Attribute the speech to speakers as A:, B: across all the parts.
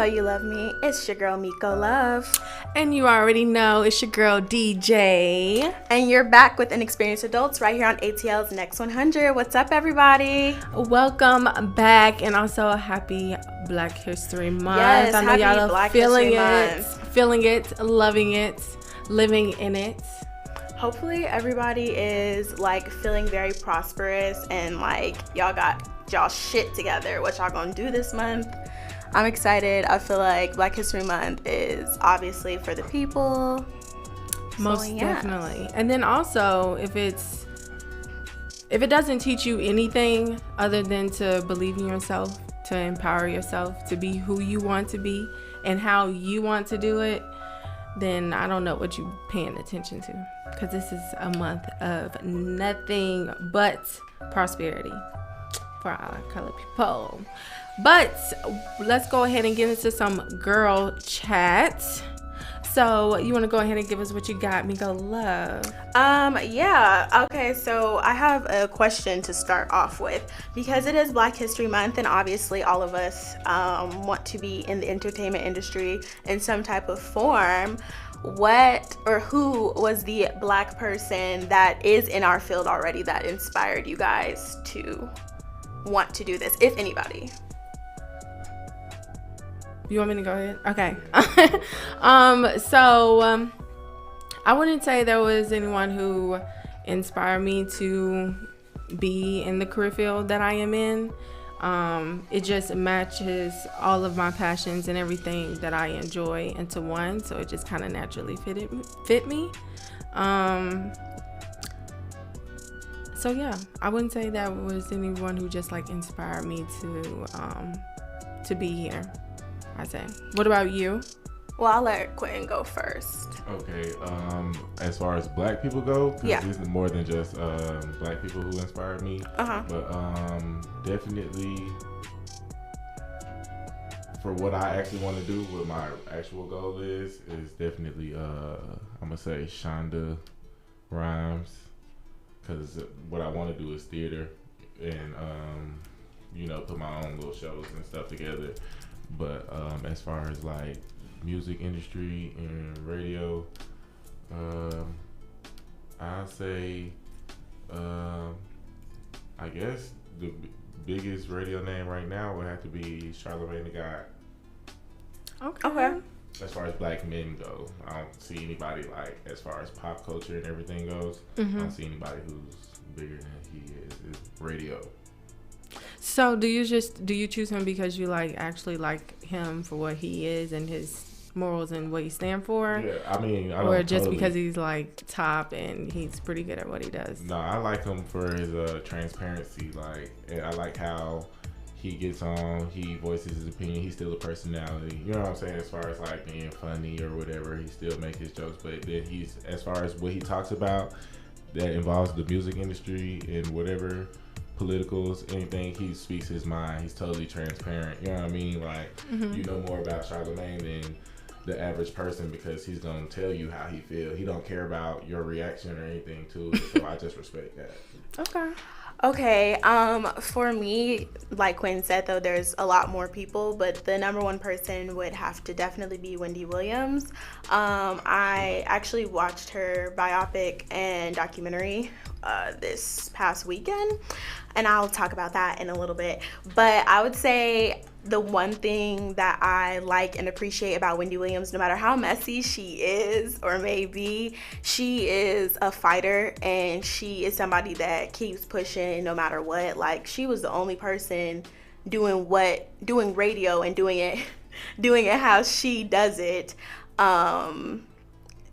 A: know you love me. It's your girl, Meikko Love.
B: And you already know it's your girl, DJ.
A: And you're back with Nxperienced Adults right here on ATL's Next 100. What's up, everybody?
B: Welcome back, and also a happy Black History Month.
A: Yes,
B: I know y'all are
A: Black
B: feeling
A: History
B: it, loving it, living in it.
A: Hopefully everybody is feeling very prosperous and y'all got y'all shit together. What y'all gonna do this month? I'm excited. I feel like Black History Month is obviously for the people.
B: Most definitely. And then also, if it doesn't teach you anything other than to believe in yourself, to empower yourself, to be who you want to be and how you want to do it, then I don't know what you're paying attention to, because this is a month of nothing but prosperity for our colored people. But let's go ahead and get into some girl chat. So you want to go ahead and give us what you got, Meikko Love?
A: Yeah. Okay, so I have a question to start off with, because it is Black History Month, and obviously all of us want to be in the entertainment industry in some type of form. What or who was the Black person that is in our field already that inspired you guys to want to do this, if anybody?
B: You want me to go ahead? Okay. So I wouldn't say there was anyone who inspired me to be in the career field that I am in. It just matches all of my passions and everything that I enjoy into one, so it just kind of naturally fit me. So yeah, I wouldn't say that was anyone who just inspired me to be here, I say. What about you?
A: Well, I'll let Quinton go first.
C: Okay, as far as Black people go,
A: yeah,
C: this is more than just Black people who inspired me. But definitely for what I actually want to do, what my actual goal is definitely I'm gonna say Shonda Rhimes, because what I want to do is theater and put my own little shows and stuff together. But as far as music industry and radio, I'd say I guess the biggest radio name right now would have to be Charlamagne the God.
A: Okay.
C: As far as Black men go, I don't see anybody as far as pop culture and everything goes. I don't see anybody who's bigger than he is radio.
B: So do you choose him because you actually like him for what he is and his morals and what he stands for?
C: Yeah, I mean, I don't
B: or just because he's top and he's pretty good at what he does?
C: No, I like him for his transparency. And I like how he gets on, he voices his opinion, he's still a personality. You know what I'm saying? As far as being funny or whatever, he still makes his jokes. But then as far as what he talks about that involves the music industry and whatever, politicals, anything, he speaks his mind. He's totally transparent. You know what I mean? You know more about Charlamagne than the average person, because he's gonna tell you how he feels. He don't care about your reaction or anything to it. So I just respect that.
A: Okay, for me, like Quinn said, though, there's a lot more people, but the number one person would have to definitely be Wendy Williams. I actually watched her biopic and documentary this past weekend, and I'll talk about that in a little bit. But I would say the one thing that I like and appreciate about Wendy Williams, no matter how messy she is or may be, she is a fighter, and she is somebody that keeps pushing no matter what. She was the only person doing radio and doing it how she does it.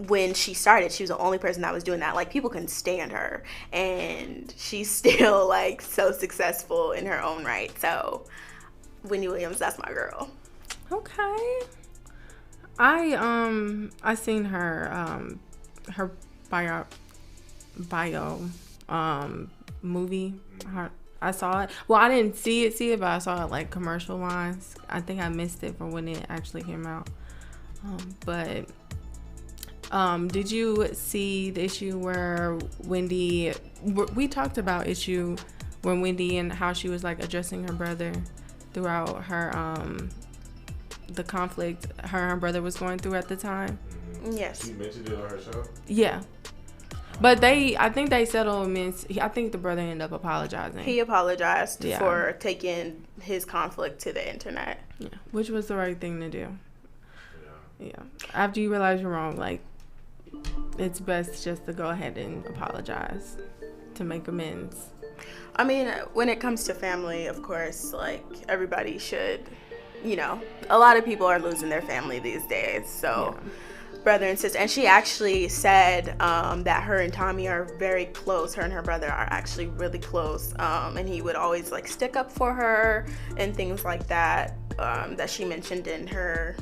A: When she started, she was the only person that was doing that. People couldn't stand her, and she's still so successful in her own right. So Wendy Williams, that's my girl.
B: Okay. I seen her her bio movie. I saw it. Well, I didn't see it, but I saw it commercial wise. I think I missed it from when it actually came out. But did you see the issue where Wendy? We talked about issue when Wendy and how she was addressing her brother throughout her the conflict her and her brother was going through at the time.
A: Yes.
C: She mentioned it on her show?
B: Yeah. But I think they settlements. I think the brother ended up apologizing.
A: He apologized for taking his conflict to the internet.
B: Yeah, which was the right thing to do. Yeah. After you realize you're wrong, like, it's best just to go ahead and apologize to make amends.
A: I mean, when it comes to family, of course, like, everybody should, a lot of people are losing their family these days, so... Yeah. Brother and sister, and she actually said that her and Tommy are very close. Her and her brother are actually really close, and he would always like stick up for her and things like that, that she mentioned in her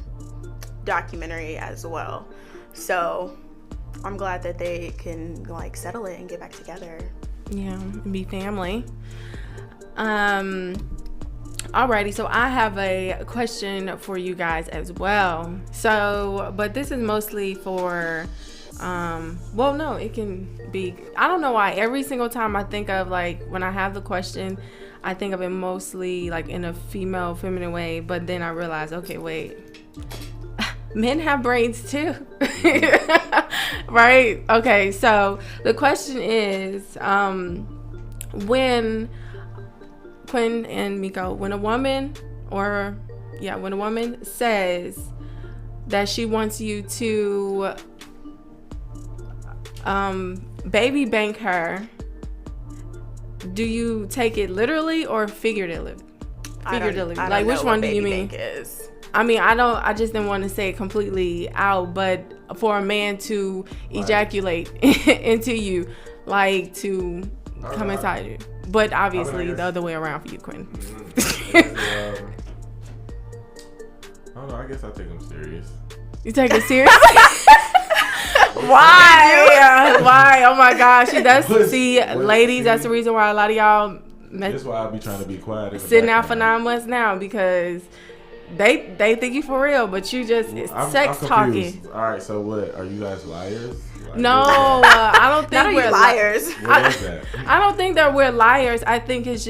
A: documentary as well. So I'm glad that they can like settle it and get back together.
B: Yeah, and be family. Alrighty, so I have a question for you guys as well. So, but this is mostly for, it can be, I don't know why, every single time I think of, like, when I have the question, I think of it mostly, like, in a female, feminine way, but then I realize, okay, wait, men have brains too, right? Okay, so the question is, when Quinn and Meikko, when a woman says that she wants you to baby bank her, do you take it literally or figuratively?
A: I don't
B: like, which one do you mean?
A: Is.
B: I mean, I just didn't want to say it completely out, but for a man to ejaculate into you, like to come inside you. But obviously, the other way around for you, Quinn.
C: I don't know. I guess I'll take them serious.
B: You take it serious? Why? Why? Oh my gosh. Ladies, that's the reason why a lot of y'all...
C: That's why I'll be trying to be quiet.
B: Sitting out for 9 months now, because they think you for real, but you just... I'm talking.
C: All right, so what? Are you guys liars?
B: No, I don't think we're
A: liars.
B: I don't think that we're liars. I think it's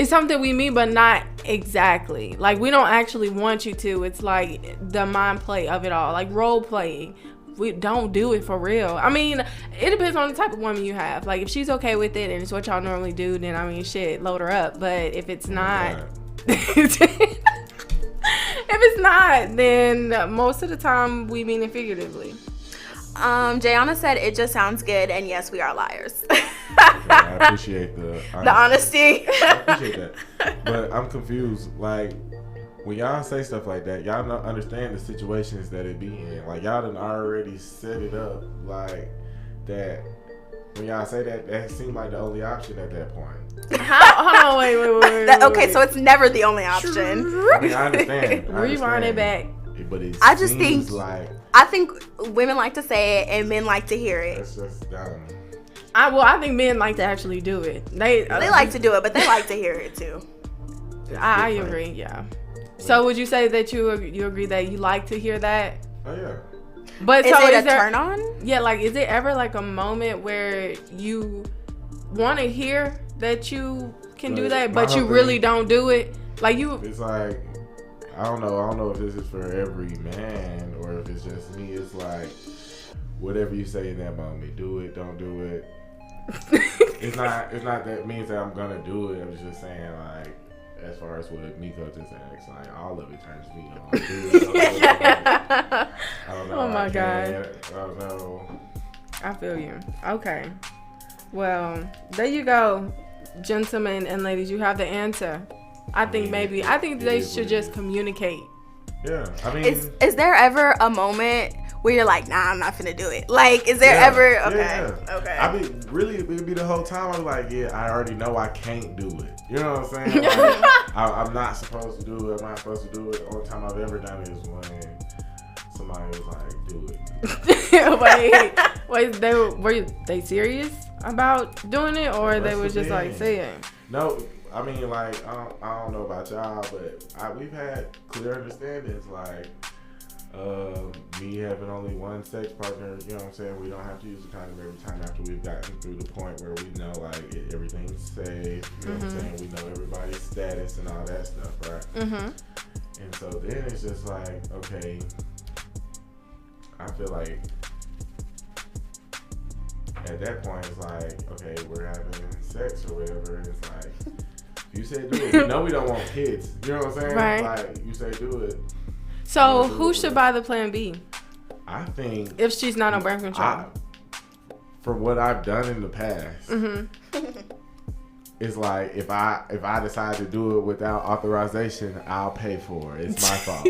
B: something we mean, but not exactly. Like, we don't actually want you to. It's like the mind play of it all, like role playing. We don't do it for real. I mean, it depends on the type of woman you have. Like, if she's okay with it and it's what y'all normally do, then I mean, shit, load her up. But if it's not, then most of the time we mean it figuratively.
A: Jayana said it just sounds good, and yes, we are liars.
C: I appreciate the
A: honesty.
C: I appreciate that, but I'm confused. Like, when y'all say stuff like that, y'all don't understand the situations that it be in. Like, y'all done already set it up like that. When y'all say that seemed like the only option at that point.
B: Hold on, wait.
A: Okay, so it's never the only option.
C: I mean, I understand.
B: Rewind it back.
C: But it
A: I just think
C: like...
A: I think women like to say it and men like to hear it.
C: That's just dumb.
B: I think men like to actually do it. They
A: like to do it, but they like to hear it too.
B: I agree, yeah. So would you say that you agree that you like to hear that?
C: Oh, yeah.
B: But
A: is it a turn on?
B: Yeah, like, is it ever like a moment where you want to hear that you can do that, but you really don't do it? Like,
C: it's like, I don't know if this is for every man or if it's just me. It's like, whatever you say in that moment, do it, don't do it. It's not that means that I'm gonna do it. I'm just saying, like, as far as what Meikko just asked, like, all of it turns me on. I don't know.
B: Oh my God.
C: I don't know.
B: I feel you. Okay. Well, there you go, gentlemen and ladies. You have the answer. I think they should just communicate.
C: Yeah, I mean,
A: is there ever a moment where you're like, nah, I'm not finna do it? Like, is there ever? Okay,
C: yeah. Okay. I mean, really, it'd be the whole time. I'm like, yeah, I already know I can't do it. You know what I'm saying? Like, I'm not supposed to do it. I'm not supposed to do it. The only time I've ever done it is when somebody was like, do it.
B: Wait, were they serious about doing it, or they were just like saying?
C: No. I mean, like, I don't know about y'all, but we've had clear understandings, like, me having only one sex partner, you know what I'm saying? We don't have to use the condom every time after we've gotten through the point where we know, like, everything's safe, you know what I'm saying? We know everybody's status and all that stuff, right? And so then it's just like, okay, I feel like at that point it's like, okay, we're having sex or whatever. And it's like, you said do it. We know we don't want kids. You know what I'm saying?
B: Right.
C: Like, you say do it.
B: So who should buy the Plan B?
C: I think
B: if she's not on birth control.
C: From what I've done in the past, it's like if I decide to do it without authorization, I'll pay for it. It's my fault.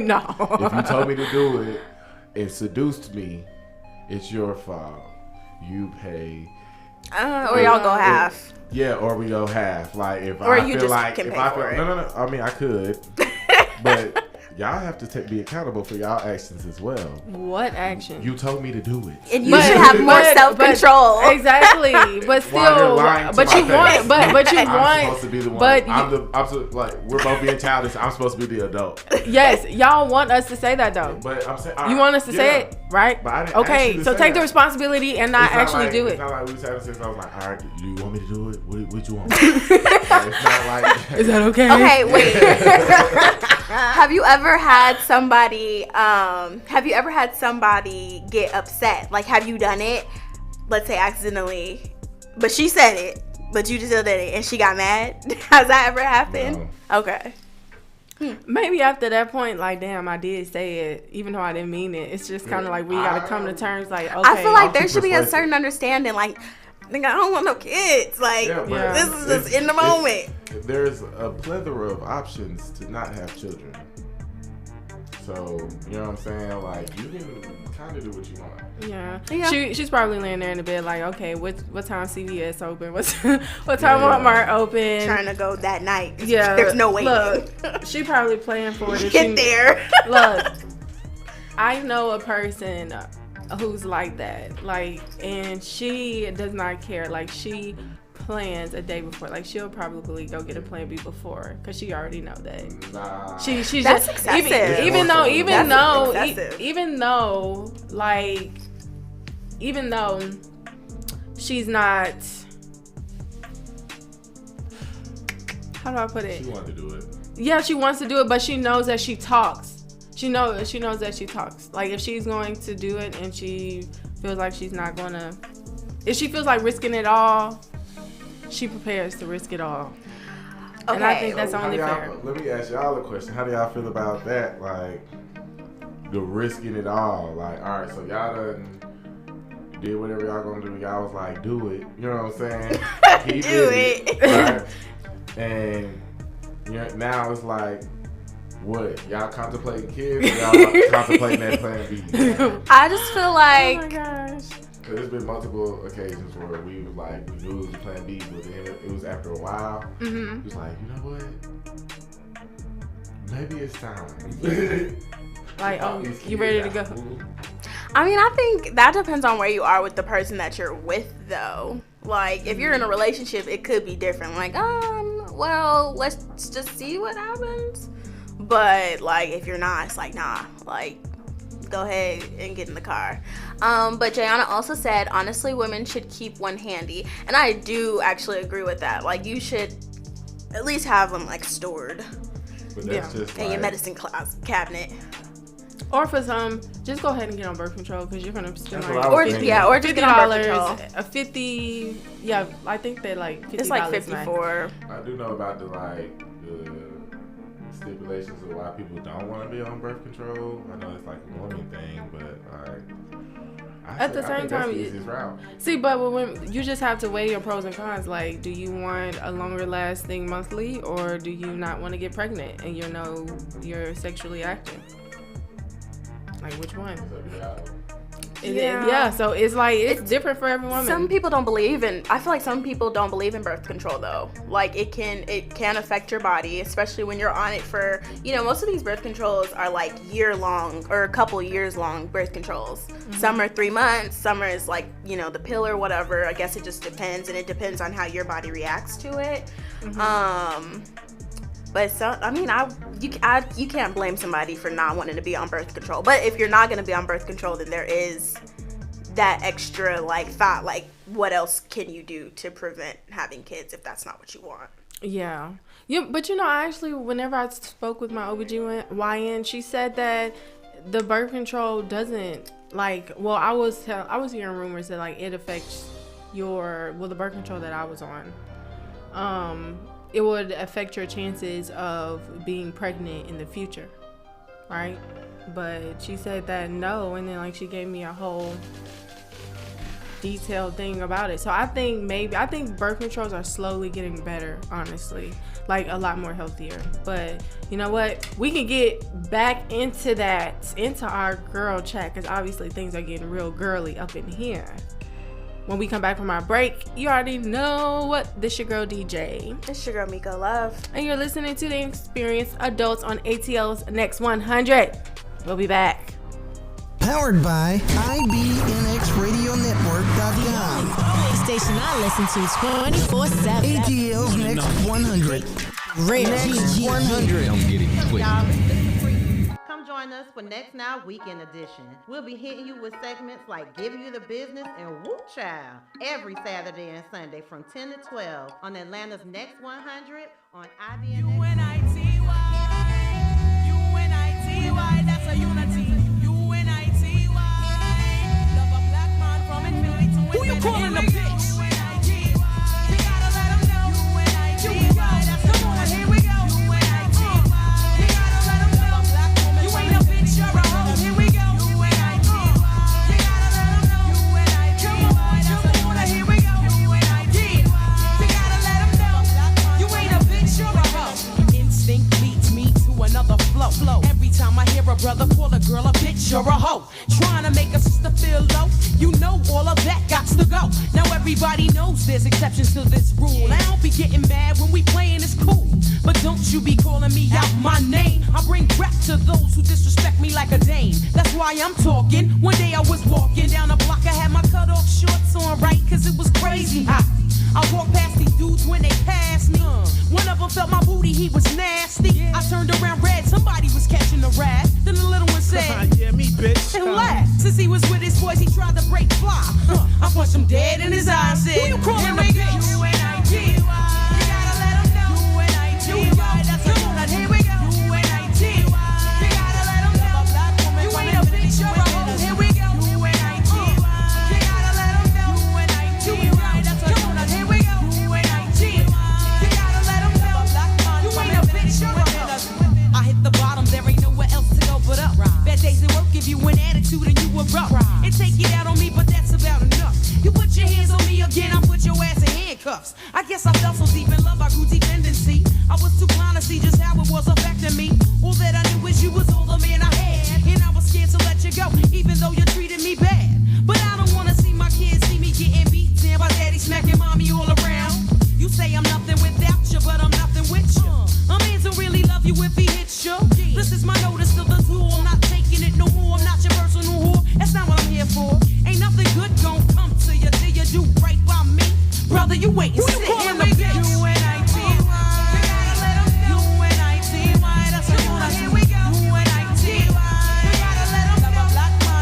B: No.
C: If you told me to do it and seduced me, it's your fault. You pay.
A: Or y'all go half.
C: Yeah, or we go half. Like if
A: or
C: I
A: you
C: feel
A: just
C: like
A: can
C: if
A: pay
C: I
A: for
C: feel
A: it.
C: no. I mean I could, but y'all have to be accountable for y'all actions as well.
B: What action?
C: You told me to do it.
A: And you should have more self-control.
B: Exactly. But still, but you want,
C: I'm supposed to be the one. But like we're both being childish. I'm supposed to be the adult.
B: Yes, y'all want us to say that though.
C: But I'm saying
B: you want us to say it, right?
C: But I didn't ask you to
B: so
C: say
B: take
C: that.
B: the responsibility and not actually do it.
C: It's not like we was having sex. I was like, all right, do you want me to do it? What you want? It's not like.
B: Is that okay?
A: Okay, wait. Have you ever had somebody get upset? Like, have you done it? Let's say accidentally, but she said it, but you still did it, and she got mad. Has that ever happened?
C: No.
A: Okay.
B: Maybe after that point, like, damn, I did say it, even though I didn't mean it. It's just kind of like we gotta come to terms. Like, okay.
A: I feel like there should be a certain understanding. Like, nigga, I don't want no kids. Like, this is just in the moment.
C: There's a plethora of options to not have children. So, you know what I'm saying? Like, you can kind of do what you want.
B: Yeah. She's probably laying there in the bed like, okay, what time CVS open? What time Walmart open?
A: Trying to go that night.
B: Yeah.
A: There's no way.
B: Look, she probably playing for it.
A: Get there.
B: Look, I know a person who's like that. Like, and she does not care. Like, she plans a day before. Like, she'll probably go get a Plan B before because she already know that.
C: Nah.
B: She's
A: That's
B: just
A: excessive.
B: even though she's not. How do I put it?
C: She wanted to do it.
B: Yeah, she wants to do it, but she knows that she talks. She knows that she talks. Like, if she's going to do it and she feels like she's not gonna, if she feels like risking it all, she prepares to risk it all. Okay. And I think that's only fair.
C: Let me ask y'all a question. How do y'all feel about that? Like, the risking it all. Like, all right, so y'all done did whatever y'all gonna do. Y'all was like, do it. You know what I'm saying? Keep
A: do it.
C: Right? And now it's like, what? Y'all contemplating kids or y'all contemplating that Plan B?
A: I just feel like...
B: Oh my gosh.
C: Because there's been multiple occasions where we was like, we knew it was Plan B, but then it was after a while. Mm-hmm. It was like, you know what? Maybe it's time.
B: Like, oh, you ready to go?
A: I mean, I think that depends on where you are with the person that you're with, though. Like, if you're in a relationship, it could be different. Like, well, let's just see what happens. But, like, if you're not, it's like, nah. Like, go ahead and get in the car. But Jayana also said, honestly, women should keep one handy. And I do actually agree with that. Like, you should at least have them, like, stored.
C: But that's just
A: in your medicine cabinet.
B: Or for some, just go ahead and get on birth control because you're gonna spend like
A: or just get on birth control.
B: A $50. Yeah, I think they're like $50.
A: It's like $54.
C: I do know about the stipulations of why people don't want to be on birth control. I know it's like a woman thing, but
B: at the same time, see, but when you just have to weigh your pros and cons. Like, do you want a longer lasting monthly, or do you not want to get pregnant and you're sexually active? Like, which one? Yeah, so it's like it's different for every woman.
A: Some people don't believe in. I feel like some people don't believe in birth control though. Like, it can affect your body, especially when you're on it for. Most of these birth controls are like year long or a couple years long birth controls. Mm-hmm. Some are 3 months. Some is like the pill or whatever. I guess it just depends, and it depends on how your body reacts to it. Mm-hmm. But you can't blame somebody for not wanting to be on birth control. But if you're not going to be on birth control, then there is that extra thought, what else can you do to prevent having kids if that's not what you want?
B: Yeah. Yeah, but I actually, whenever I spoke with my OBGYN, she said that the birth control doesn't, like, well, I was hearing rumors that, like, it affects the birth control that I was on, it would affect your chances of being pregnant in the future, right? But she said that no, and then, like, she gave me a whole detailed thing about it. So I think birth controls are slowly getting better, honestly, like a lot more healthier. But you know what, we can get back into our girl chat, because obviously things are getting real girly up in here. When we come back from our break, you already know what. This your girl DJ.
A: It's your girl Meikko Love,
B: and you're listening to the Nxperienced Adults on ATL's Next 100. We'll be back.
D: Powered by IBNXRadioNetwork.com.
E: The station I listen to 24/7.
D: ATL's Next 100. Next 100.
F: Don't get it twisted.
G: Y'all, this is free. Come join us for Next Now Weekend Edition. We'll be hitting you with segments like Giving You the Business and Whoop Child every Saturday and Sunday from 10 to 12 on Atlanta's Next 100 on IBNX.
H: UNITY, that's a unity. UNITY, love a black man from Infinity to Infinity. Who you calling a bitch? You gotta let them know. UNITY, come on, here we go. UNITY, you gotta let them know. You ain't a bitch, you're a hoe. Here we go. UNITY, you gotta let them know. UNITY, come on, here we go. UNITY, you gotta let them know. You ain't a bitch, you're a hoe. Instinct leads me to another flow. Every time I hear a brother call a girl a bitch or a hoe, trying to make a sister feel low, you know all of that gots to go. Now everybody knows there's exceptions to this rule. I don't be getting mad when we playing, it's cool, but don't you be calling me out my name. I bring rap to those who disrespect me like a dame. That's why I'm talking. One day I was walking down the block, I had my cut off shorts on, right, cause it was crazy hot. I walked past these dudes when they passed me. One of them felt my booty, he was nasty. I turned around red, somebody was catching the rat. Then the little one said,
F: yeah, me, bitch.
H: And laughed. Since he was with his boys, he tried to break fly. I punched him dead in his eyes and said, who you calling a bitch? UNITY, you gotta let him know. UNITY, that's come on, here we go. UNITY, you gotta let him know. You ain't a bitch, you're a hoe. Here we go. UNITY, you gotta let him know. UNITY, that's come on, here we go. UNITY, you gotta let him know. You ain't a bitch, you're a hoe. I hit the bottom, there ain't nowhere else to go but up. Bad days at work give you an attitude and you erupt. It take it out on me, but that's about enough. You put your hands on me again, I put your ass in handcuffs. I guess I fell so deep in love, I grew dependency. I was too blind to see just how it was affecting me. All that I knew is you was all the man I had, and I was scared to let you go, even though you treated me bad. But I don't wanna see my kids see me getting beat down by daddy smacking mommy all around. You say I'm nothing without you, but I'm nothing with you. A man don't really love you if he hits you. This is my notice to the tool. I'm not taking it no more. I'm not your personal whore. That's not what I'm here for. Ain't nothing good gon' come to you till you do right by me. Brother, you wait and sit in the bitch. UNITY, you gotta let them know. UNITY, that's come on, here we go. UNITY, you gotta let them know.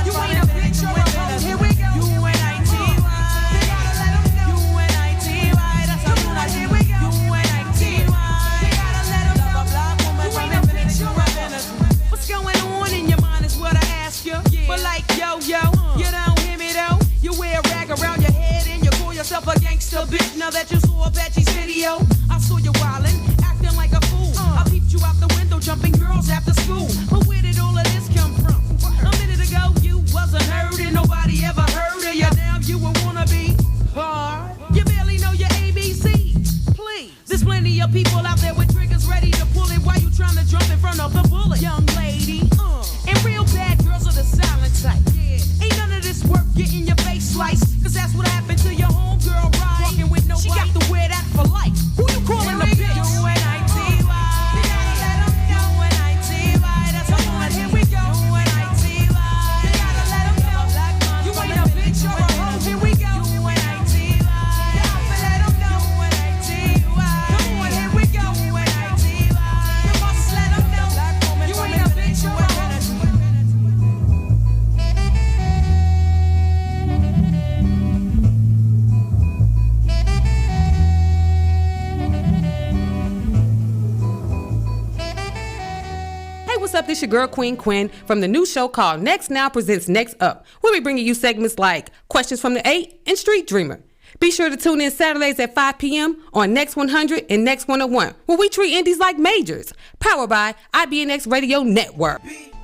H: You ain't a bitch, you're a hoe. Here we go. UNITY, you gotta let them know. UNITY, that's come on, here we go. UNITY, you gotta let them know. You ain't a bitch, you're a hoe. What's going on in your mind is what I ask you. But like yo, you don't hear me though. You wear a rag around your head and you call yourself a gangster bitch. Now that you saw Apache's video, I saw you wildin', acting like a fool. I peeped you out the window, jumping girls after school. But where did all of this come from? A minute ago you wasn't heard and nobody ever heard of you. Now you a wannabe hard. You barely know your ABCs. Please, there's plenty of people out there with triggers ready to pull it while you trying to jump in front of the bullet. Young lady, and real bad girls are the silent type. Ain't none of this work getting your face sliced, cause that's what happened to your homegirl, right? Walking with nobody. She got to wear that for life. Who you calling a bitch? UNITY, UNITY, that's come on, here we go. UNITY, you gotta let them know. You ain't
F: this your girl Queen Quinn from the new show called Next Now Presents Next Up. We'll be bringing you segments like Questions from the 8 and Street Dreamer. Be sure to tune in Saturdays at 5 p.m. on Next 100 and Next 101, where we treat indies like majors. Powered by IBNX Radio Network.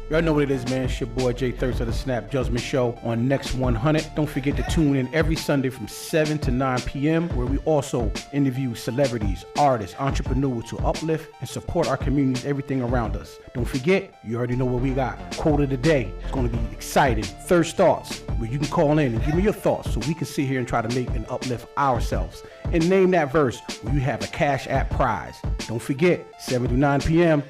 I: Y'all know what it is, man. It's your boy Jay Thirst of the Snap Judgment Show on Next 100. Don't forget to tune in every Sunday from 7 to 9 p.m. where we also interview celebrities, artists, entrepreneurs to uplift and support our communities, everything around us. Don't forget, you already know what we got. Quote of the day. It's going to be exciting. Thirst Thoughts, where you can call in and give me your thoughts so we can sit here and try to make and uplift ourselves. And name that verse where you have a Cash App prize. Don't forget, 7 to 9 p.m.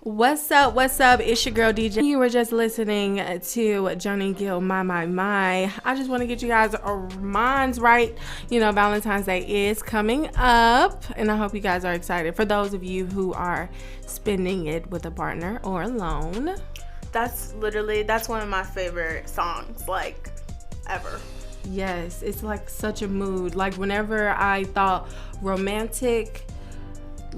B: What's up? What's up? It's your girl DJ. You were just listening to Johnny Gill, My. I just want to get you guys minds right. You know, Valentine's Day is coming up, and I hope you guys are excited. For those of you who are spending it with a partner or alone,
A: that's one of my favorite songs, like, ever.
B: Yes, it's like such a mood. Like, whenever I thought romantic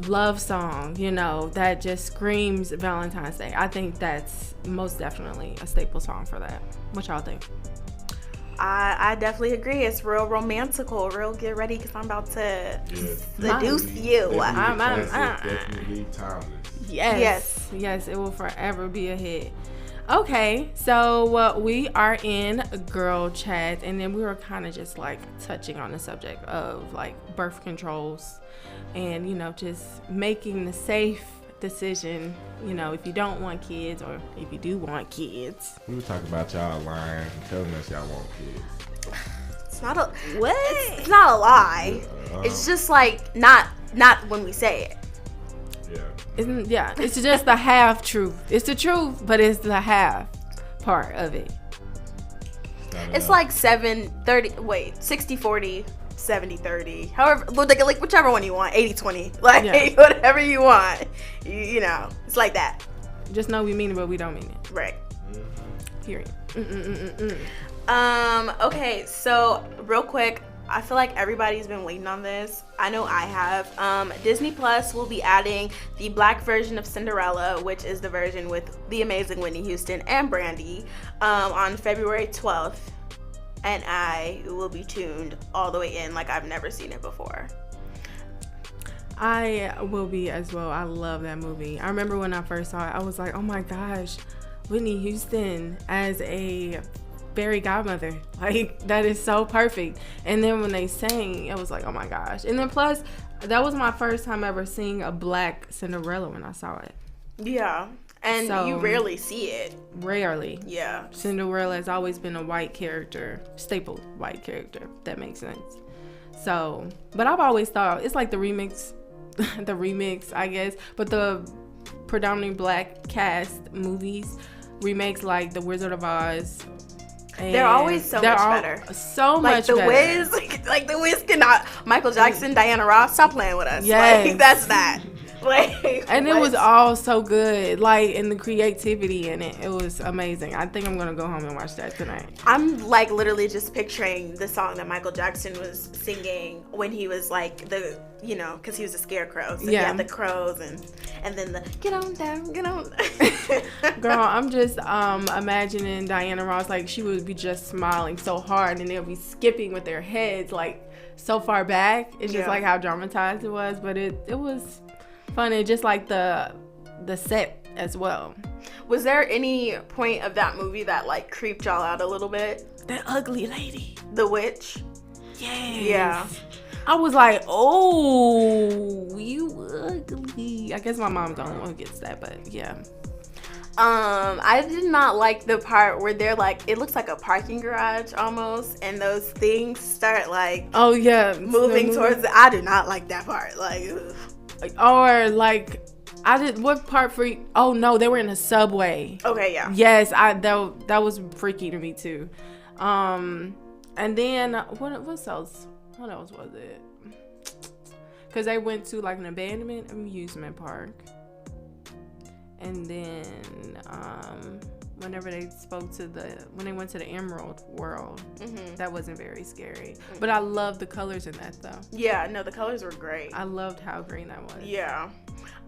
B: love song, you know, that just screams Valentine's Day, I think that's most definitely a staple song for that. What y'all think?
A: I definitely agree. It's real romantical, real get ready because I'm about to seduce you.
C: Definitely timeless.
B: Yes, it will forever be a hit. Okay, so we are in girl chat, and then we were kind of just like touching on the subject of like birth controls and, you know, just making the safe decision, you know, if you don't want kids or if you do want kids.
C: We were talking about y'all lying and telling us y'all want kids.
A: It's not a what? It's not a lie. It's just like not when we say it.
B: It's just the half truth. It's the truth, but it's the half part of it.
A: It's like 60-40, 70-30. However, like whichever one you want, 80-20. Like whatever you want. You know, it's like that.
B: Just know we mean it, but we don't mean it.
A: Right.
B: Period.
A: Okay, so real quick, I feel like everybody's been waiting on this. I know I have. Disney Plus will be adding the black version of Cinderella, which is the version with the amazing Whitney Houston and Brandy, on February 12th. And I will be tuned all the way in like I've never seen it before.
B: I will be as well. I love that movie. I remember when I first saw it, I was like, oh my gosh, Whitney Houston as a fairy godmother, like that is so perfect. And then when they sang, it was like, oh my gosh. And then plus that was my first time ever seeing a black Cinderella when I saw it.
A: Yeah, and so, you rarely see it.
B: Rarely.
A: Yeah,
B: Cinderella has always been a white character, staple white character, if that makes sense. So, but I've always thought it's like the remix I guess, but the predominantly black cast movies remakes like The Wizard of Oz,
A: they're always so much better.
B: So much better.
A: Like the Wiz cannot. Michael Jackson, Diana Ross, stop playing with us.
B: Yes.
A: Like that's that. Like,
B: and it was all so good. Like, and the creativity in it was amazing. I think I'm gonna go home and watch that tonight.
A: I'm like literally just picturing the song that Michael Jackson was singing when he was like because he was a scarecrow. So he had the crows and then the get on down.
B: Girl, I'm just imagining Diana Ross, like she would be just smiling so hard and they'll be skipping with their heads like so far back. It's just like how dramatized it was, but it was funny, just like the set as well.
A: Was there any point of that movie that like creeped y'all out a little bit?
B: That ugly lady,
A: the witch.
B: Yes.
A: Yeah.
B: I was like, oh, you ugly. I guess my mom's the only one who gets that, but yeah.
A: I did not like the part where they're like, it looks like a parking garage almost, and those things start like, moving towards it. I do not like that part. Like, ugh.
B: Or like, I did what part for? Oh no, they were in a subway.
A: Okay, yeah.
B: Yes, that was freaky to me too. And then what else? What else was it? Because they went to like an abandoned amusement park. And then whenever they when they went to the Emerald World, that wasn't very scary. But I loved the colors in that though.
A: Yeah, no, the colors were great.
B: I loved how green that was.
A: Yeah.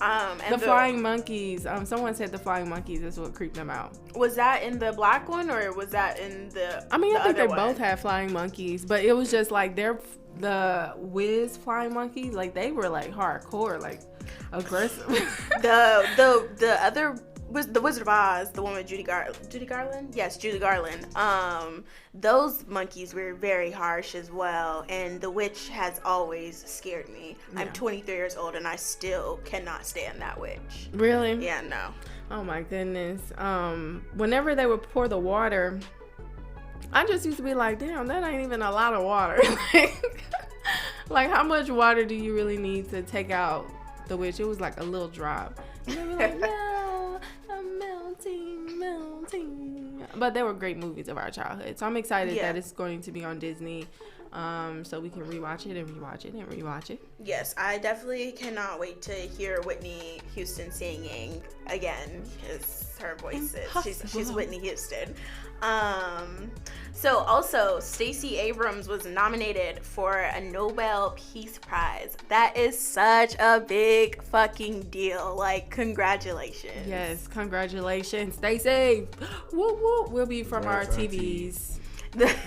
B: And the flying monkeys. Someone said the flying monkeys is what creeped them out.
A: Was that in the black one or was that in the?
B: I mean, I think they
A: one?
B: both had flying monkeys, but it was just like the Wiz flying monkeys, like they were like hardcore, like aggressive.
A: the other was the Wizard of Oz, the one with Judy Garland. Yes, Judy Garland. Those monkeys were very harsh as well, and the witch has always scared me. Yeah. I'm 23 years old and I still cannot stand that witch.
B: Really?
A: Yeah, no.
B: Oh my goodness. Whenever they would pour the water, I just used to be like, damn, that ain't even a lot of water. Like, how much water do you really need to take out the witch? It was like a little drop. And they were like, yeah, I'm melting. But they were great movies of our childhood. So I'm excited that it's going to be on Disney. So we can rewatch it and rewatch it and rewatch it.
A: Yes, I definitely cannot wait to hear Whitney Houston singing again, because her voice is, she's Whitney Houston. So also, Stacey Abrams was nominated for a Nobel Peace Prize. That is such a big fucking deal. Like, congratulations.
B: Yes, congratulations, Stacey. Woo woo. We'll be from our TVs.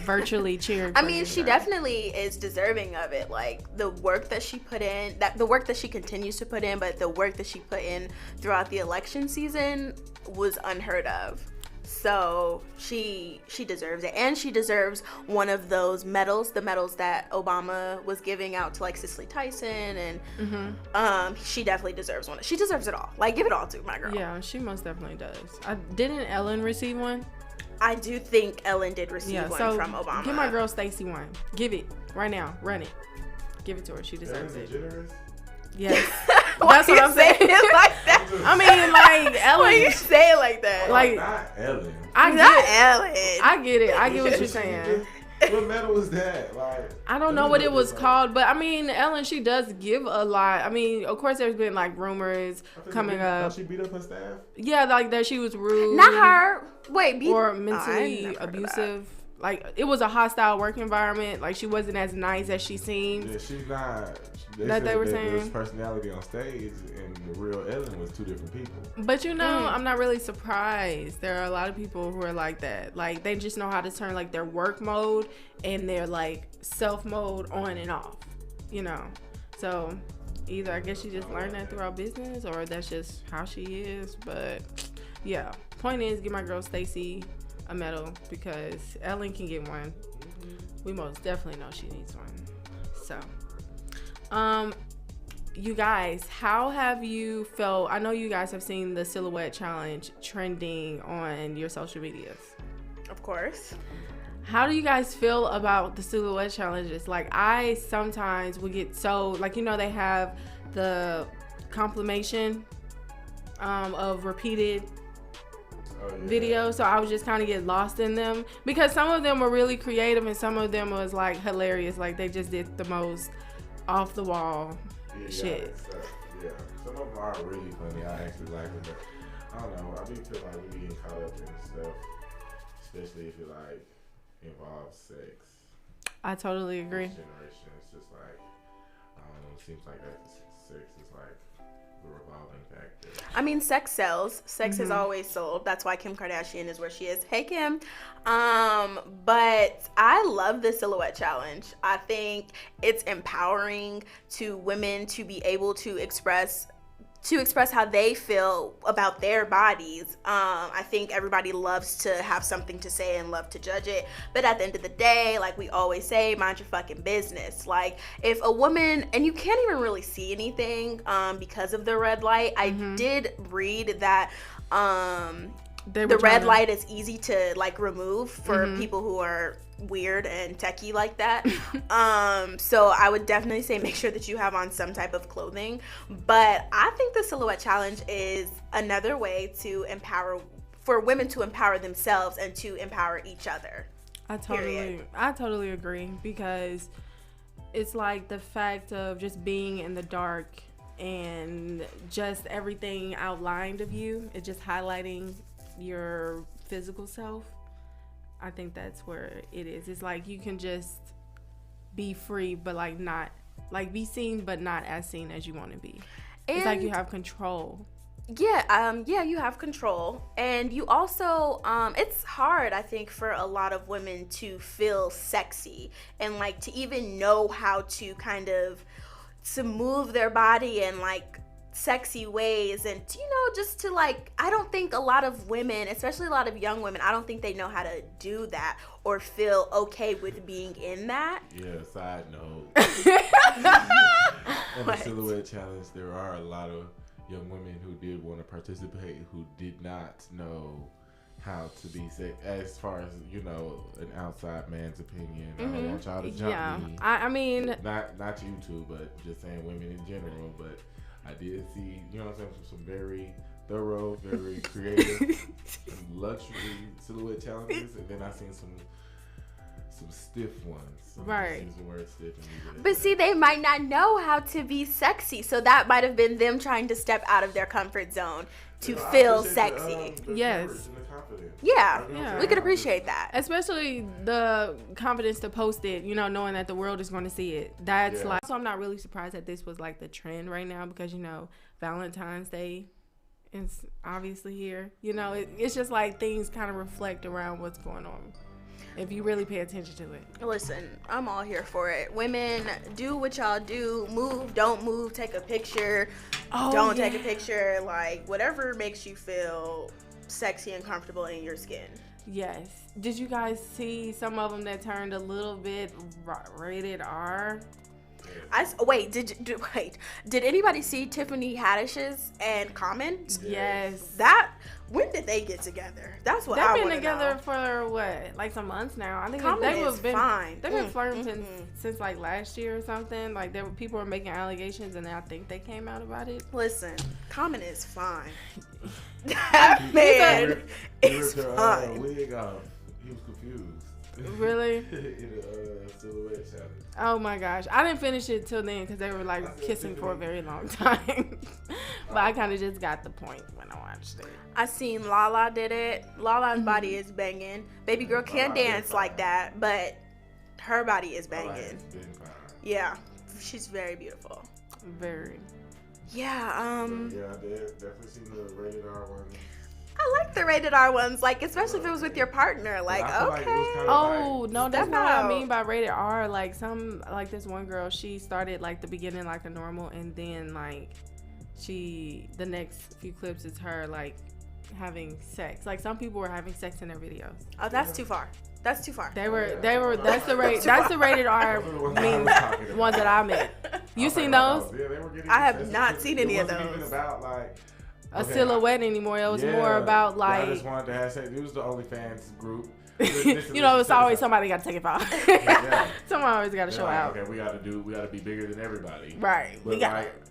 B: Virtually cheering.
A: I mean, she definitely is deserving of it. Like, the work that she put in, the work that she continues to put in, but the work that she put in throughout the election season was unheard of. So she deserves it, and she deserves one of those medals, the medals that Obama was giving out to like Cicely Tyson, and she definitely deserves one. She deserves it all. Like, give it all to my girl.
B: Yeah, she most definitely does. Didn't Ellen receive one?
A: I do think Ellen did receive one from Obama.
B: Give my girl Stacey one. Give it right now. Run it. Give it to her. She deserves it.
C: Generous?
B: Yes. That's what I'm saying.
A: Like that?
B: I mean, like, Ellen.
A: Why you say it like that?
B: Like,
C: not Ellen.
A: Ellen.
B: I get it. I get what you're saying.
C: What medal was that? Like,
B: I don't know what it was called, but I mean, Ellen, she does give a lot. I mean, of course, there's been like rumors coming up.
C: She beat up her staff?
B: Yeah, like that she was rude.
A: Not her. Wait,
B: or mentally abusive. Like, it was a hostile work environment. Like, she wasn't as nice as she seemed.
C: Yeah, she's not.
B: They were saying
C: there's personality on stage, and the real Ellen was two different people.
B: But you know, I'm not really surprised. There are a lot of people who are like that. Like, they just know how to turn like their work mode and their like self mode on and off. You know, so either I guess she just learned that throughout business, or that's just how she is. But yeah, point is, give my girl Stacey a medal, because Ellen can get one. We most definitely know she needs one. So you guys, how have you felt? I know you guys have seen the silhouette challenge trending on your social medias.
A: Of course.
B: How do you guys feel about the silhouette challenges? Like, I sometimes would get so, like, you know, they have the compilation of repeated videos, so I would just kind of get lost in them, because some of them were really creative and some of them was like hilarious. Like, they just did the most off the wall shit.
C: Yeah, some of them are really funny. I actually like them, but I don't know. I do feel like we getting caught up in stuff, especially if it like involves sex.
B: I totally agree.
C: This generation, it's just like, I don't know. It seems like that sex is like the revolving factor.
A: I mean, sex sells. Sex has always sold. That's why Kim Kardashian is where she is. Hey, Kim. But I love the silhouette challenge. I think it's empowering to women to be able to express how they feel about their bodies. I think everybody loves to have something to say and love to judge it. But at the end of the day, like we always say, mind your fucking business. Like, if a woman, and you can't even really see anything because of the red light. I did read that the red light is easy to like remove for people who are weird and techie like that. So I would definitely say make sure that you have on some type of clothing. But I think the silhouette challenge is another way to for women to empower themselves and to empower each other.
B: I totally agree, because it's like the fact of just being in the dark and just everything outlined of you, it's just highlighting your physical self. I think that's where it is. It's like you can just be free, but like not, like be seen, but not as seen as you want to be. And it's like you have control.
A: Yeah, you have control. And you also, it's hard, I think, for a lot of women to feel sexy and like to even know how to kind of to move their body in like sexy ways, and you know, just to like, I don't think a lot of women, especially a lot of young women, I don't think they know how to do that or feel okay with being in that.
C: Yeah, side note. On the silhouette challenge, there are a lot of young women who did want to participate who did not know how to be safe, as far as, you know, an outside man's opinion. I don't want y'all to jump me.
B: I mean,
C: not you two, but just saying women in general. But I did see, you know what I'm saying, some very thorough, very creative luxury silhouette challenges, and then I seen some stiff ones.
B: Right.
C: Use the word stiff and
A: But see, they might not know how to be sexy, so that might have been them trying to step out of their comfort zone to feel sexy.
B: Yes.
A: Yeah, we could appreciate that.
B: Especially the confidence to post it, you know, knowing that the world is going to see it. That's like, so I'm not really surprised that this was like the trend right now because, you know, Valentine's Day is obviously here. You know, it's just like things kind of reflect around what's going on. If you really pay attention to it.
A: Listen, I'm all here for it. Women, do what y'all do. Move, don't move, take a picture. Don't take a picture. Like, whatever makes you feel sexy and comfortable in your skin.
B: Yes. Did you guys see some of them that turned a little bit rated R? Did anybody see Tiffany Haddish's and Common? Yes.
A: When did they get together? That's what I want to know.
B: They've been together for what, like some months now. I think they've been flirting since like last year or something. Like people were making allegations, and I think they came out about it.
A: Listen, Common is fine. That man is fine.
C: He was confused.
B: Really?
C: In a silhouette challenge.
B: Oh my gosh. I didn't finish it till then because they were like kissing for a very long time. But I kind of just got the point when I watched it.
A: I seen Lala did it. Lala's body is banging. Baby girl can't dance like that, but her body is banging. Yeah, she's very beautiful.
B: Very.
A: Yeah,
C: Yeah, I did definitely seen the rated R one.
A: I like the rated R ones, like especially if it was with your partner. Like, okay.
B: No, that's not what I mean by rated R. Like this one girl, she started like the beginning like a normal, and then like the next few clips is her like having sex. Like some people were having sex in their videos.
A: Oh, that's too far. That's too far.
B: They were. That's the rated R means ones that I meant. You seen those?
C: Yeah, they were getting.
A: I have not seen any of those.
C: It wasn't even about like
B: a silhouette anymore. It was more about like.
C: I just wanted to have sex. It was the OnlyFans group.
B: You know, it's always somebody got to take it off. Someone always got to show out.
C: Okay, we got to be bigger than everybody.
B: Right.
C: But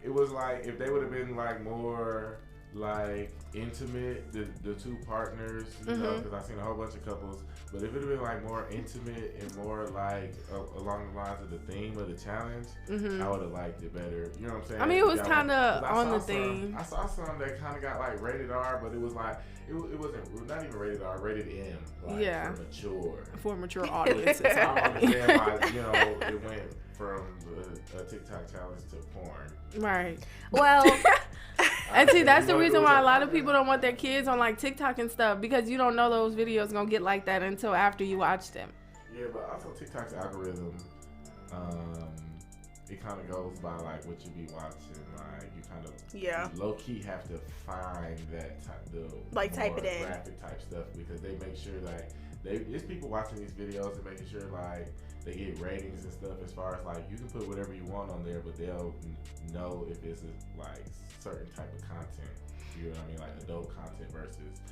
C: it was like if they would have been like more like intimate, the two partners, you know, because I've seen a whole bunch of couples. But if it had been like more intimate and more like along the lines of the theme of the challenge, I would have liked it better. You know what I'm saying?
B: I mean, it was kind of on the theme.
C: I saw some that kind of got like rated R, but it was like it wasn't not even rated R, rated M. Like, for mature
B: audiences.
C: I don't understand why it went from a TikTok challenge to porn.
B: Right.
A: Well.
B: And see, that's the reason why a lot of people don't want their kids on like TikTok and stuff, because you don't know those videos gonna get like that until after you watch them.
C: Yeah, but also TikTok's algorithm, it kind of goes by like what you be watching. Like you kind of low key have to find that
A: type it in
C: graphic type stuff, because they make sure that there's people watching these videos and making sure like they get ratings and stuff, as far as like you can put whatever you want on there, but they'll know if it's like certain type of content. You know what I mean? Like adult content versus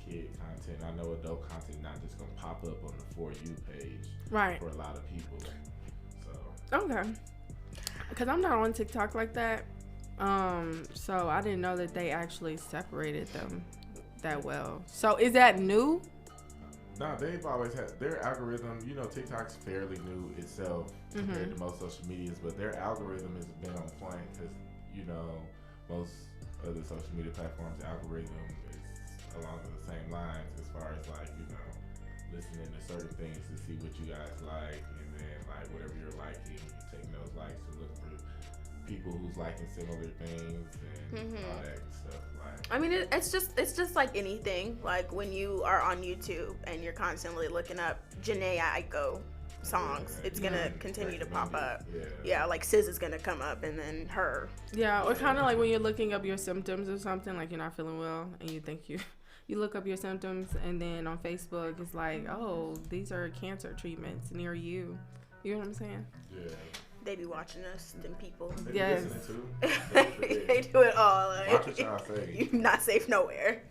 C: kid content. I know adult content not just gonna pop up on the For You page,
B: right,
C: for a lot of people.
B: So okay, because I'm not on TikTok like that, so I didn't know that they actually separated them that well. So is that new?
C: No, they've always had their algorithm. You know, TikTok's fairly new itself compared to most social medias, but their algorithm has been on point because, you know, most of the social media platforms' algorithm is along the same lines as far as like, you know, listening to certain things to see what you guys like, and then like whatever you're liking, you taking those likes to look for people who's liking similar things and all that stuff.
A: I mean, it's just like anything. Like when you are on YouTube and you're constantly looking up Jhené Aiko songs, it's gonna continue to pop up. Yeah, like SZA is gonna come up, and then her.
B: Yeah, or kind of like when you're looking up your symptoms or something, like you're not feeling well, and you think you look up your symptoms, and then on Facebook it's like, oh, these are cancer treatments near you. You know what I'm saying?
C: Yeah.
A: They be watching us, them people.
C: They be listening too.
A: They do it all. Like,
C: watch what y'all say.
A: You're not safe nowhere.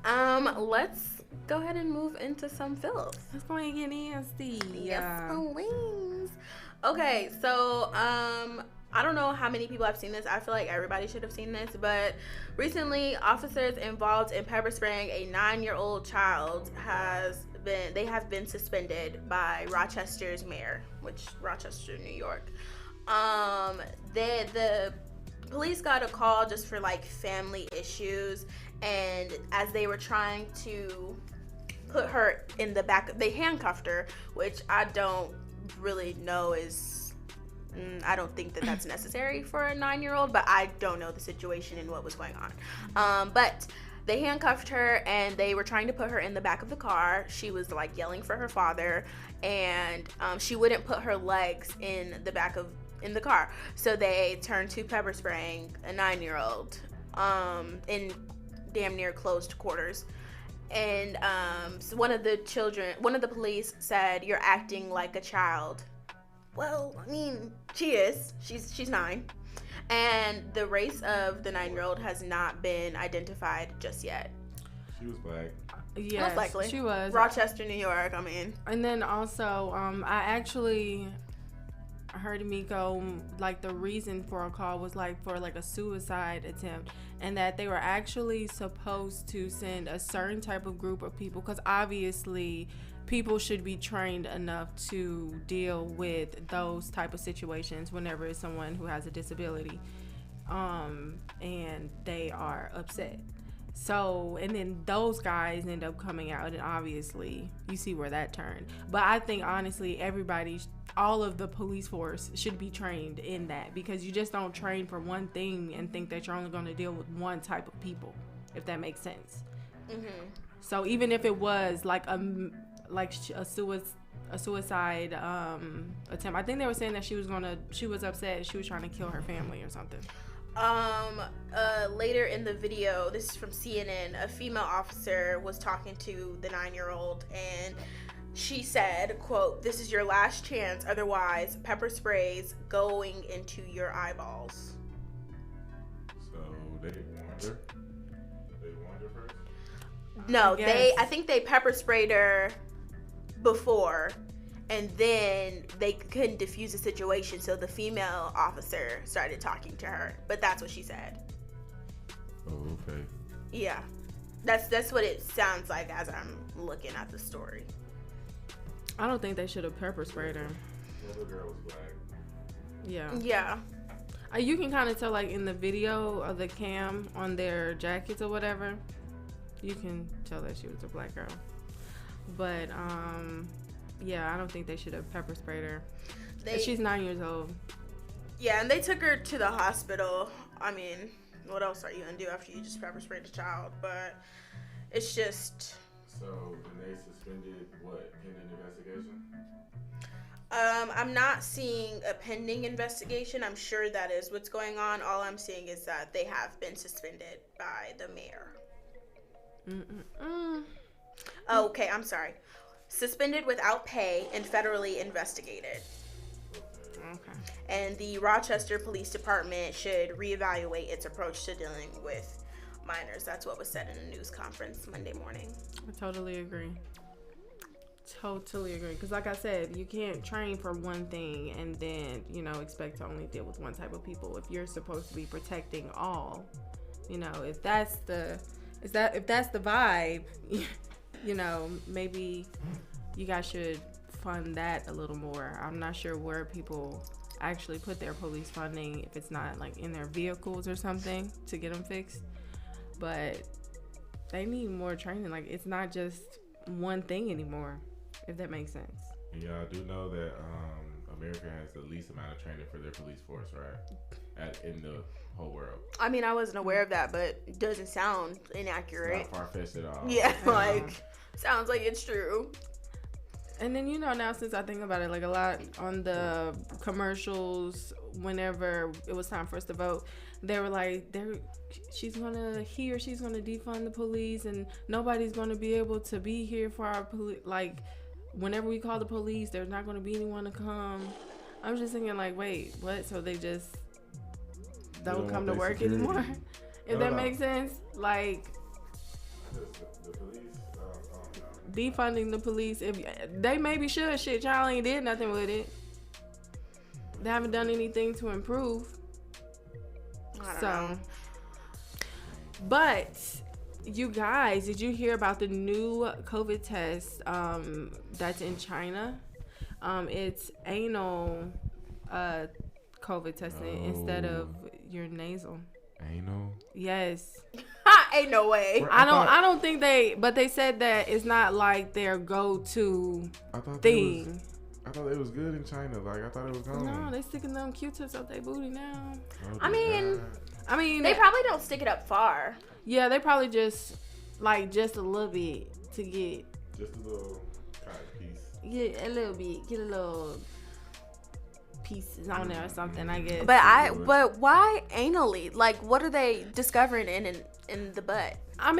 A: Let's go ahead and move into some films.
B: Let's go and get nasty.
A: Yes, please. Okay, so I don't know how many people have seen this. I feel like everybody should have seen this. But recently, officers involved in pepper spraying a 9-year-old child have been suspended by Rochester's mayor, Rochester, New York. The police got a call just for like family issues, and as they were trying to put her in the back, they handcuffed her, which I don't really know I don't think that that's necessary for a 9-year-old, but I don't know the situation and what was going on. But they handcuffed her and they were trying to put her in the back of the car. She was like yelling for her father, and she wouldn't put her legs in the car. So they turned to pepper spraying a 9-year-old in damn near closed quarters. And so one of the police said, "You're acting like a child." Well, I mean, she is. She's 9. And the race of the 9-year-old has not been identified just yet.
C: She was black.
B: Yes,
A: most likely.
B: She was.
A: Rochester, New York, I mean.
B: And then also, I actually heard Meikko, like, the reason for a call was, like, for, like, a suicide attempt. And that they were actually supposed to send a certain type of group of people. Because obviously, people should be trained enough to deal with those type of situations whenever it's someone who has a disability and they are upset. So, and then those guys end up coming out, and obviously you see where that turned. But I think honestly all of the police force should be trained in that, because you just don't train for one thing and think that you're only going to deal with one type of people, if that makes sense. Mm-hmm. So even if it was like a suicide attempt. I think they were saying that she was upset, she was trying to kill her family or something.
A: Later in the video, this is from CNN, a female officer was talking to the 9-year-old, and she said, quote, "This is your last chance, otherwise pepper sprays going into your eyeballs."
C: So they warned her? They warned her first?
A: No, I think they pepper sprayed her before, and then they couldn't defuse the situation, so the female officer started talking to her. But that's what she said.
C: Oh, okay.
A: Yeah, that's what it sounds like as I'm looking at the story.
B: I don't think they should have pepper sprayed her.
C: The other girl was black.
B: Yeah. You can kind of tell, like, in the video of the cam on their jackets or whatever, you can tell that she was a black girl. But yeah, I don't think they should have pepper sprayed her. She's 9 years old.
A: Yeah, and they took her to the hospital. I mean, what else are you gonna do after you just pepper sprayed a child? But it's just.
C: So then they suspended what, pending investigation?
A: I'm not seeing a pending investigation. I'm sure that is what's going on. All I'm seeing is that they have been suspended by the mayor. Okay, I'm sorry. Suspended without pay and federally investigated.
B: Okay.
A: And the Rochester Police Department should reevaluate its approach to dealing with minors. That's what was said in a news conference Monday morning.
B: I totally agree. Because like I said, you can't train for one thing and then, expect to only deal with one type of people. If you're supposed to be protecting all, if that's the vibe, maybe you guys should fund that a little more. I'm not sure where people actually put their police funding, if it's not like in their vehicles or something to get them fixed. But they need more training. Like, it's not just one thing anymore, if that makes sense.
C: Yeah, I do know that America has the least amount of training for their police force, right? In the whole world.
A: I mean, I wasn't aware of that, but it doesn't sound inaccurate.
C: It's not far-fetched at all.
A: Yeah, sounds like it's true.
B: And then, now since I think about it, like, a lot on the commercials, whenever it was time for us to vote, they were like, she's going to defund the police, and nobody's going to be able to be here for our police. Like, whenever we call the police, there's not going to be anyone to come. I'm just thinking, like, wait, what? So they just don't come to work anymore? If that makes sense? Like,
C: the police,
B: defunding the police, if they maybe should. Shit, y'all ain't did nothing with it. They haven't done anything to improve.
A: I don't know.
B: But you guys, did you hear about the new COVID test that's in China? It's anal COVID testing instead of your nasal.
C: Anal?
B: Yes.
A: Ain't no way.
B: I don't think they said that it's not like their go-to thing.
C: I thought it was good in China. Like, I thought it was gone.
B: No, they sticking them Q-tips up their booty now.
C: Oh,
A: I mean,
B: they
A: probably don't stick it up far.
B: Yeah, they probably just a little bit to get.
C: Just a little kind of piece.
B: Yeah, a little bit. Get a little pieces on there or something, I guess.
A: But why anally? Like, what are they discovering in the butt?
B: I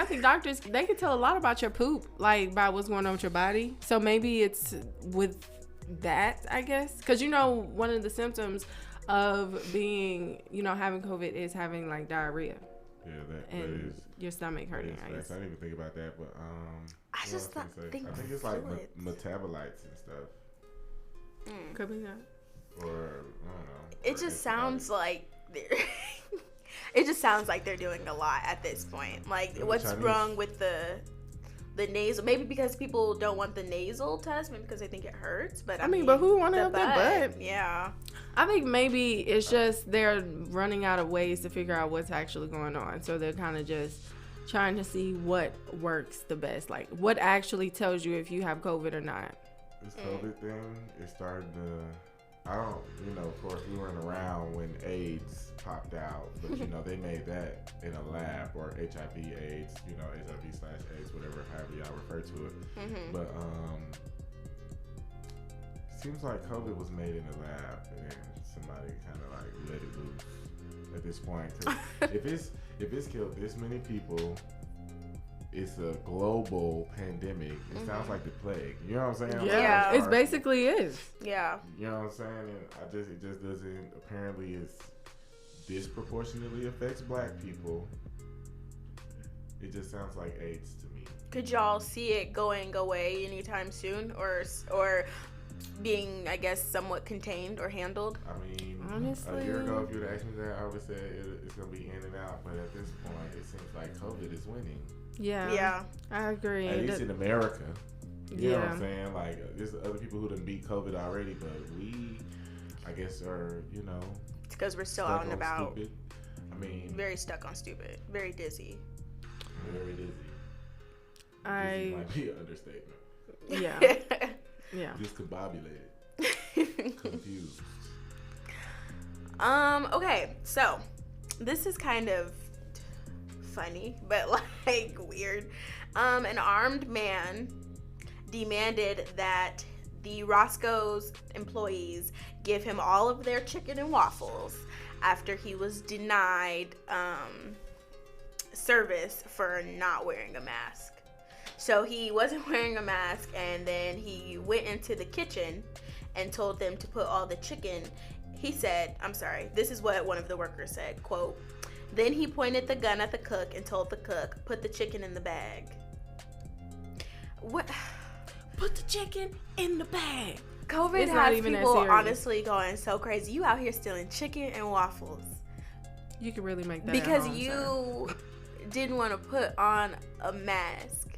B: think doctors, they can tell a lot about your poop, like by what's going on with your body. So maybe it's with that, I guess, because one of the symptoms of being, having COVID is having like diarrhea.
C: Yeah, that is
B: your stomach hurting. I guess.
C: I didn't even think about that, but
A: I just think
C: it's like metabolites and stuff.
B: Could be that.
C: Or I don't know.
A: It just sounds like it just sounds like they're doing a lot at this point. Like, what's wrong with the nasal? Maybe because people don't want the nasal test, maybe because they think it hurts. But
B: but who want to help their butt?
A: Yeah.
B: I think maybe it's just they're running out of ways to figure out what's actually going on. So they're kind of just trying to see what works the best. Like, what actually tells you if you have COVID or not.
C: This COVID thing is starting to, of course we weren't around when AIDS popped out, but they made that in a lab, or HIV AIDS, HIV/AIDS, whatever, however y'all refer to it. Mm-hmm. But seems like COVID was made in a lab, and then somebody kind of like let it loose at this point. 'Cause if it's killed this many people, it's a global pandemic. It sounds like the plague. You know what I'm saying?
B: Yeah, it basically is.
A: Yeah.
C: You know what I'm saying? And it just doesn't. Apparently, it's disproportionately affects Black people. It just sounds like AIDS to me.
A: Could y'all see it going away anytime soon, or being, I guess, somewhat contained or handled?
C: I mean,
B: honestly,
C: a year ago, if you'd asked me that, I would have said it's gonna be in and out. But at this point, it seems like COVID is winning.
B: Yeah, I agree.
C: At least in America. You know what I'm saying? Like, there's other people who done beat COVID already, but we, I guess, are,
A: It's because we're still out and about.
C: Stupid. I mean,
A: very stuck on stupid. Very dizzy.
C: Very dizzy. Dizzy might be an understatement.
B: Yeah. Yeah.
C: Discombobulated. Confused.
A: Okay, so this is kind of funny, but like weird. An armed man demanded that the Roscoe's employees give him all of their chicken and waffles after he was denied service for not wearing a mask. So he wasn't wearing a mask, and then he went into the kitchen and told them to put all the chicken. He said, this is what one of the workers said, quote, "Then he pointed the gun at the cook and told the cook, put the chicken in the bag." What?
B: Put the chicken in the bag.
A: COVID has people honestly going so crazy. You out here stealing chicken and waffles.
B: You can really make that
A: because you didn't want to put on a mask.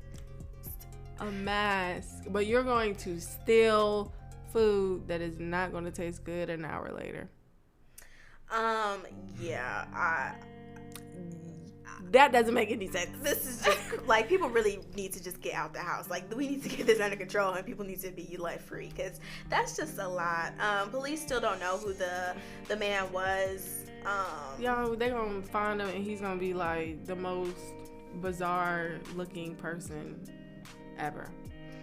B: A mask, but you're going to steal food that is not going to taste good an hour later. That doesn't make any sense.
A: This is just like, people really need to just get out the house. Like, we need to get this under control, and people need to be let free, because that's just a lot. Police still don't know who the man was.
B: They're gonna find him, and he's gonna be like the most bizarre looking person ever.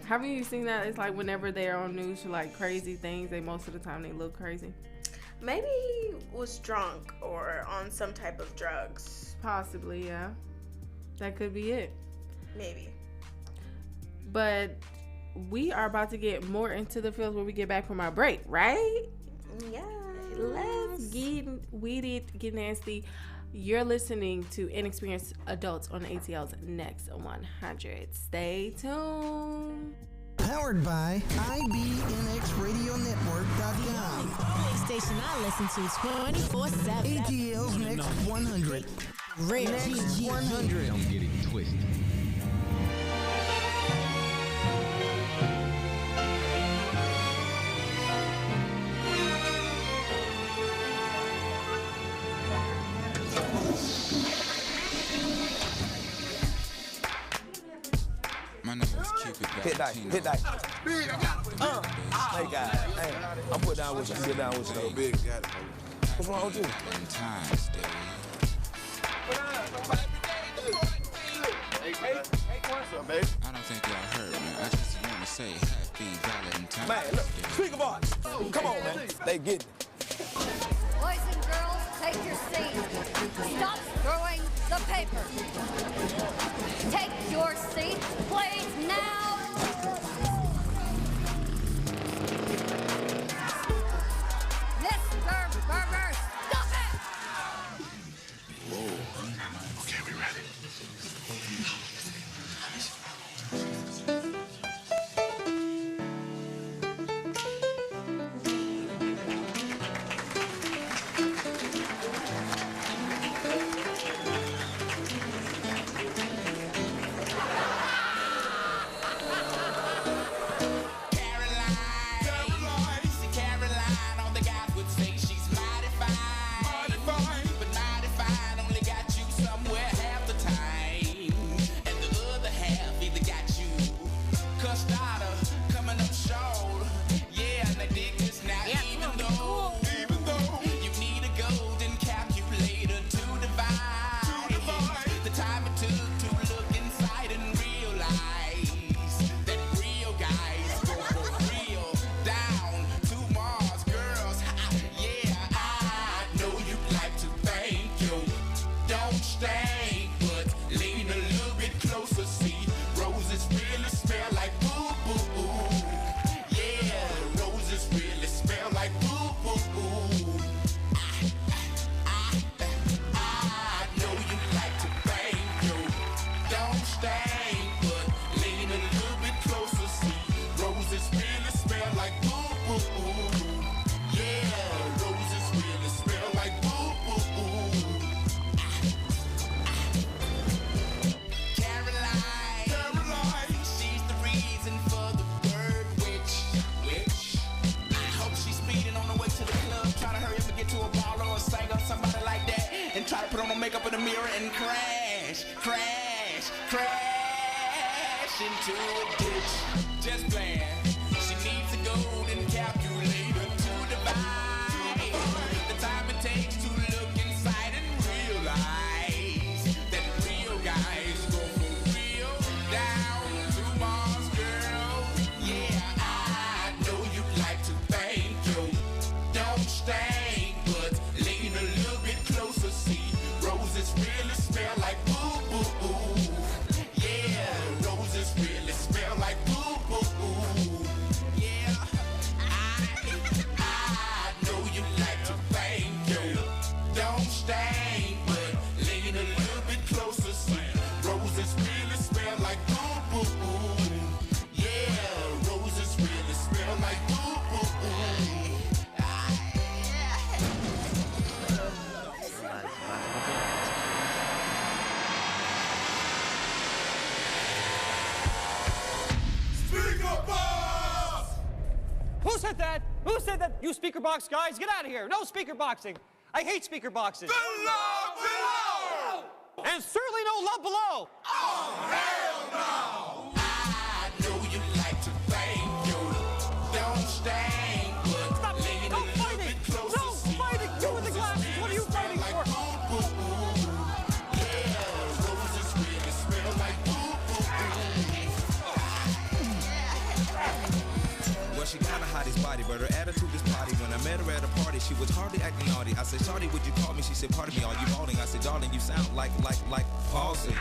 B: Haven't you seen that? It's like whenever they're on news for like crazy things, most of the time they look crazy.
A: Maybe he was drunk or on some type of drugs.
B: Possibly, yeah. That could be it.
A: Maybe.
B: But we are about to get more into the fields when we get back from our break, right?
A: Yeah.
B: Let's get with it, get nasty. You're listening to Inexperienced Adults on ATL's Next 100. Stay tuned.
D: Powered by IBNXRadioNetwork.com.
E: Only station I listen to 24/7.
D: ATL's Next 100. Next 100.
J: Don't get it twisted.
K: My name is Cupid.
L: Hit that. Big, I got it. Hey, guys. Hey, I'll put down with you. Get down with you. Though. Big, got it. What's wrong with you?
K: Valentine's Day.
L: Hey, what's up, baby?
K: I don't think y'all heard, man. I just want to say Happy Valentine's
L: Man, look,
K: Day.
L: speaker box. Come on, man. They getting it.
M: Boys and girls, take your seats. Stop throwing the paper. Take your seats, please, now. Mr. Berger, stop it!
L: Whoa. Okay, we ready.
H: Into a ditch, just playing. She needs a golden calculator to divide the time it takes to look inside and realize that real guys go for real down to Mars, girl. Yeah, I know you'd like to thank you. Don't stay, but lean a little bit closer. See, roses really smell like boo boo boo. Really smell like boo boo boo. Yeah, I know you like to thank you. Don't stay, but lean a little bit closer. See, roses really smell like boo boo boo. Yeah, roses really smell like boo boo boo.
N: Who said that? Who said that? You speaker box guys, get out of here. No speaker boxing. I hate speaker boxes.
H: The love below!
N: And certainly no love below.
H: Oh, hell no! I know you like to thank you. Don't stay, but
N: stop.
H: lean
N: No
H: a
N: fighting.
H: little bit closer.
N: No fighting. You with the glasses. What are you fighting for?
H: Yeah, roses really smell like boo boo boo.
O: Well, she kinda hot his body, but her attitude is potty. When I met her at a party, she was hardly acting naughty. I said, Shawty, would you call me? She said, pardon me, are you balding? I said, darling, you sound like Paulson.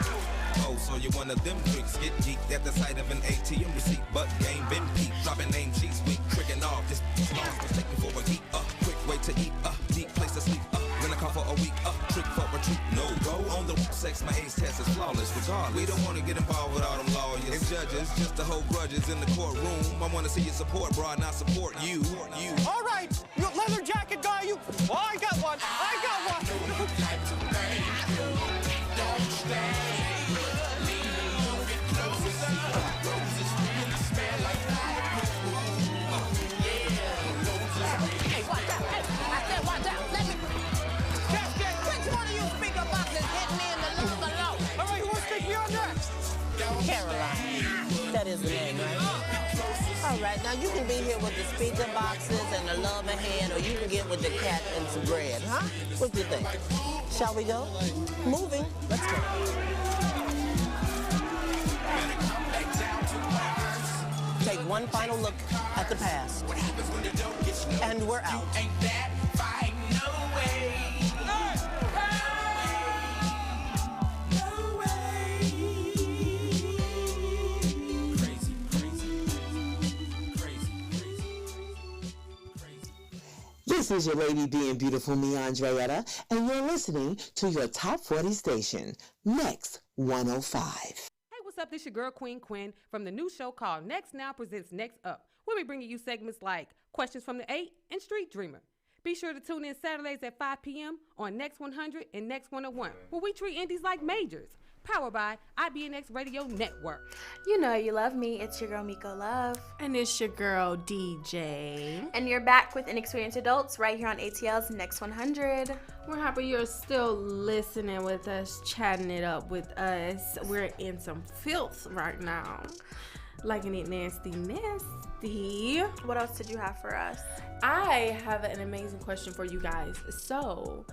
O: Oh, so you're one of them tricks. Get geeked at the sight of an ATM receipt. But game been peep, dropping name cheese sweet. Tricking off, this lost, mistaken for a geek. Quick way to eat, deep place to sleep. When I Call for a week up, trick for retreat. No go on the sex. My ace test is flawless. Regardless, we don't want to get involved with all them lawyers and judges just to hold grudges in the courtroom. I want to see your support, bro, and I support you.
N: All right, you leather jacket guy, you. Oh, I got one.
H: Don't stay. Hey, watch out. Hey, I said watch out. Let me. Which one of you speaker boxes hit me in the low below?
N: All right, who wants to take me on next?
G: Caroline. That is the name, right? All right, now you can be here with the speaker boxes and the love ahead, or you can get with the cat and some bread, huh? What do you think? Shall we go? Moving. Let's go. Take one final look at the past. And we're out.
H: Ain't that fine? No way.
J: This is your Lady D and beautiful me, Andreetta, and you're listening to your Top 40 station, Next 105.
F: Hey, what's up? This your girl, Queen from the new show called Next Now Presents Next Up. We'll be bringing you segments like Questions from the 8 and Street Dreamer. Be sure to tune in Saturdays at 5 p.m. on Next 100 and Next 101, where we treat indies like majors. Powered by IBNX Radio Network.
A: You know you love me. It's your girl, Meikko Love.
B: And it's your girl, DJ.
A: And you're back with Inexperienced Adults right here on ATL's Next 100.
B: We're happy you're still listening with us, chatting it up with us. We're in some filth right now. Liking it nasty.
A: What else did you have for us?
B: I have an amazing question for you guys. So,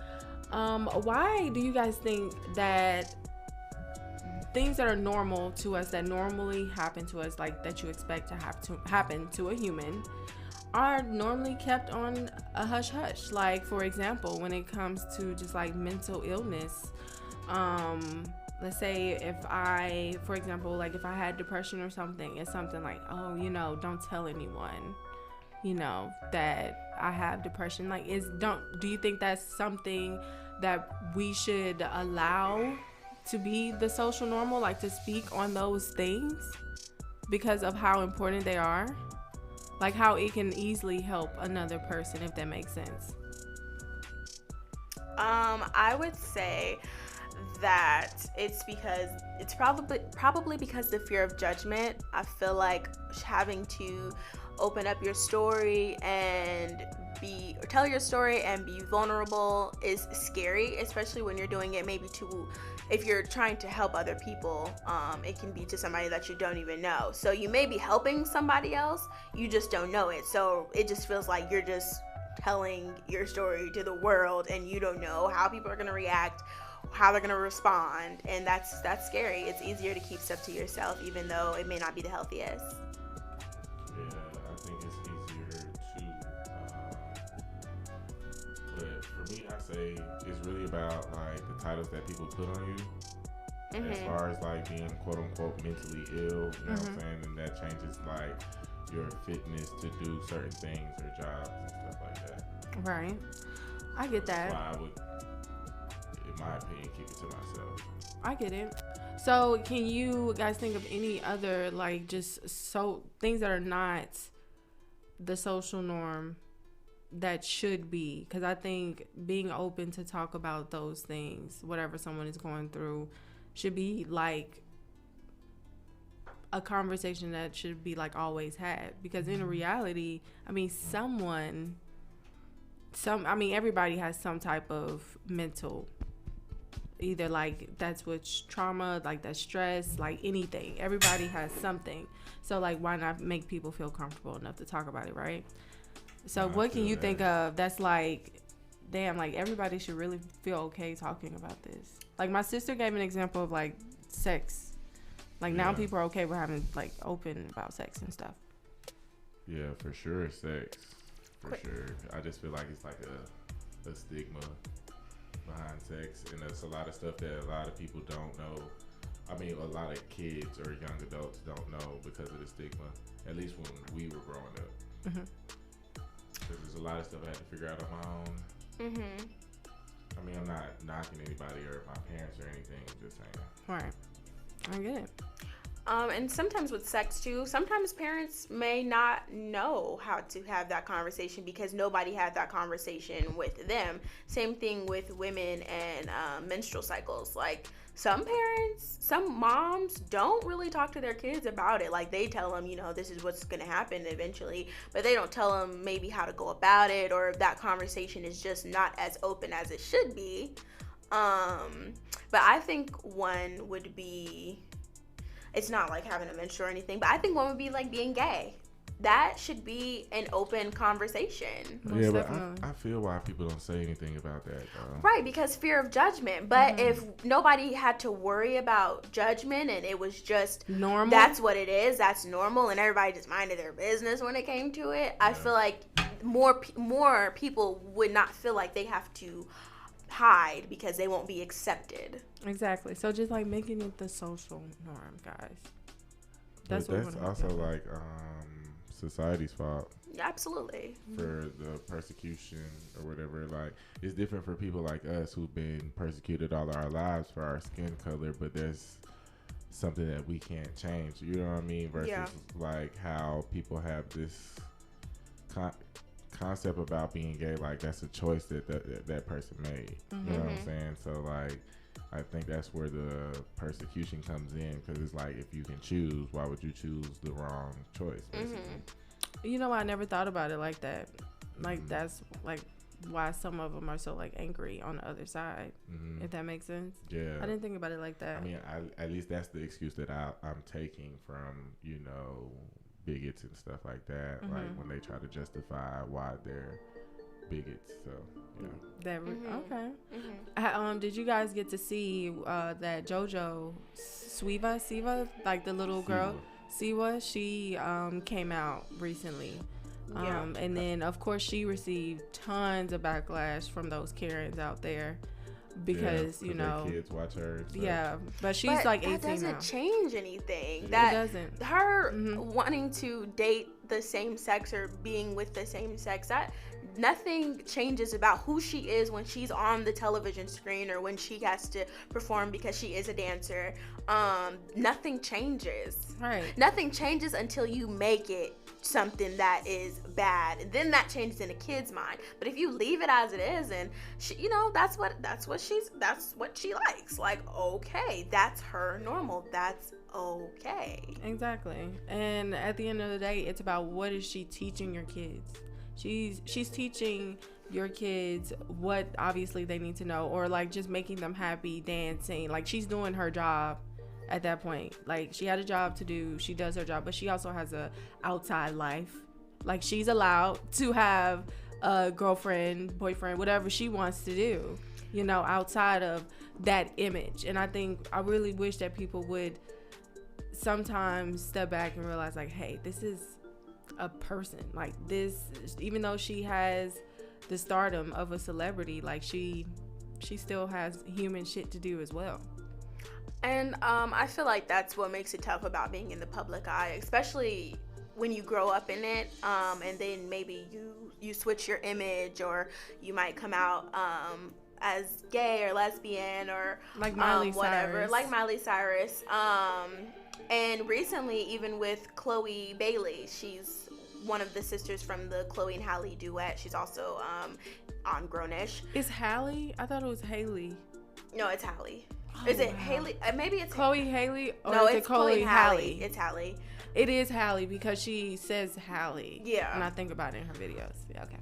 B: why do you guys think that things that are normal to us, that normally happen to us, like that you expect to happen to a human, are normally kept on a hush-hush? Like, for example, when it comes to just like mental illness, let's say if I had depression or something, it's something like, oh, don't tell anyone, that I have depression. Like, do you think that's something that we should allow to be the social normal, like to speak on those things because of how important they are? Like how it can easily help another person, if that makes sense.
A: I would say that it's probably because the fear of judgment. I feel like having to open up your story and tell your story and be vulnerable is scary, especially when you're doing it if you're trying to help other people. It can be to somebody that you don't even know. So you may be helping somebody else, you just don't know it. So it just feels like you're just telling your story to the world and you don't know how people are going to react, how they're going to respond, and that's scary. It's easier to keep stuff to yourself, even though it may not be the healthiest.
C: Yeah, I think it's easier to, but for me, I say it's really about like the titles that people put on you. Mm-hmm. As far as like being quote unquote mentally ill, you know what I'm saying? And that changes like your fitness to do certain things or jobs and stuff like that.
B: Right. I get that.
C: That's why I would, in my opinion, keep it to myself.
B: I get it. So can you guys think of any other like just things that are not the social norm that should be? Because I think being open to talk about those things, whatever someone is going through, should be like a conversation that should be like always had. Because in reality, I mean, everybody has some type of mental, either like that's what's trauma, like that's stress, like anything. Everybody has something. So like, why not make people feel comfortable enough to talk about it, right? So what can you think of that's like, damn, like everybody should really feel okay talking about this? Like my sister gave an example of like sex. Like now people are okay with having like open about sex and stuff.
C: Yeah, for sure, sex. For sure. I just feel like it's like a stigma behind sex, and there's a lot of stuff that a lot of people don't know. I mean, a lot of kids or young adults don't know because of the stigma, at least when we were growing up. Mm-hmm. There's a lot of stuff I had to figure out on my own. Mm-hmm. I mean, I'm not knocking anybody or my parents or anything. I'm just saying.
B: Right. I get it.
A: And sometimes with sex too, sometimes parents may not know how to have that conversation because nobody had that conversation with them. Same thing with women and menstrual cycles. Like some parents, some moms don't really talk to their kids about it. Like they tell them, you know, this is what's going to happen eventually, but they don't tell them maybe how to go about it, or if that conversation is just not as open as it should be. But I think one would be, it's not like having a menstrual or anything, but I think one would be like being gay. That should be an open conversation.
C: Yeah, but I feel why people don't say anything about that, though.
A: Right, because fear of judgment. But if nobody had to worry about judgment and it was just
B: normal,
A: that's what it is, that's normal, and everybody just minded their business when it came to it, I feel like more people would not feel like they have to hide because they won't be accepted.
B: Exactly. So just like making it the social norm, guys.
C: That's also like society's fault.
A: Absolutely.
C: For the persecution or whatever. Like, it's different for people like us who've been persecuted all our lives for our skin color, but there's something that we can't change. You know what I mean? Versus like how people have this concept about being gay, like that's a choice that person made. You know what I'm saying? So like, I think that's where the persecution comes in, because it's like, if you can choose, why would you choose the wrong choice, basically?
B: You know, I never thought about it like that. Like that's like why some of them are so like angry on the other side, if that makes sense.
C: Yeah,
B: I didn't think about it like that.
C: I mean, at least that's the excuse that I'm taking from, you know, bigots and stuff like that. Like when they try to justify why they're bigots. So
B: okay. Did you guys get to see that JoJo Siwa, like the little girl Siwa, she came out recently, and then of course she received tons of backlash from those Karens out there because you know
C: kids watch her. So.
B: Yeah, but she's like 18 now.
A: That doesn't change anything.
B: It
A: That
B: doesn't.
A: Her wanting to date the same sex or being with the same sex, that nothing changes about who she is when she's on the television screen or when she has to perform because she is a dancer. Nothing changes.
B: Right.
A: Nothing changes until you make it something that is bad, and then that changes in a kid's mind. But if you leave it as it is, and she, you know, that's what she likes. Like, okay, that's her normal. That's okay.
B: Exactly. And at the end of the day, it's about what is she teaching your kids. She's teaching your kids what obviously they need to know, or like just making them happy, dancing. Like, she's doing her job at that point. Like, she had a job to do, she does her job, but she also has a outside life. Like, she's allowed to have a girlfriend, boyfriend, whatever she wants to do, you know, outside of that image. And I really wish that people would sometimes step back and realize, like, hey, this is a person. Like, this, even though she has the stardom of a celebrity, like she still has human shit to do as well.
A: And I feel like that's what makes it tough about being in the public eye, especially when you grow up in it, and then maybe you switch your image, or you might come out as gay or lesbian or
B: like Miley
A: whatever,
B: Cyrus.
A: like Miley Cyrus. And recently, even with Chloe Bailey, she's one of the sisters from the Chloe and Halle duet. She's also on Grownish.
B: Is Halle? I thought it was Haley.
A: No, it's Halle. Is it Haley? Maybe it's
B: Chloe Haley, or
A: no,
B: is
A: it's
B: it Chloe Halle?
A: It's Halle.
B: It is Halle because she says Halle.
A: Yeah.
B: And I think about it in her videos. Yeah, okay.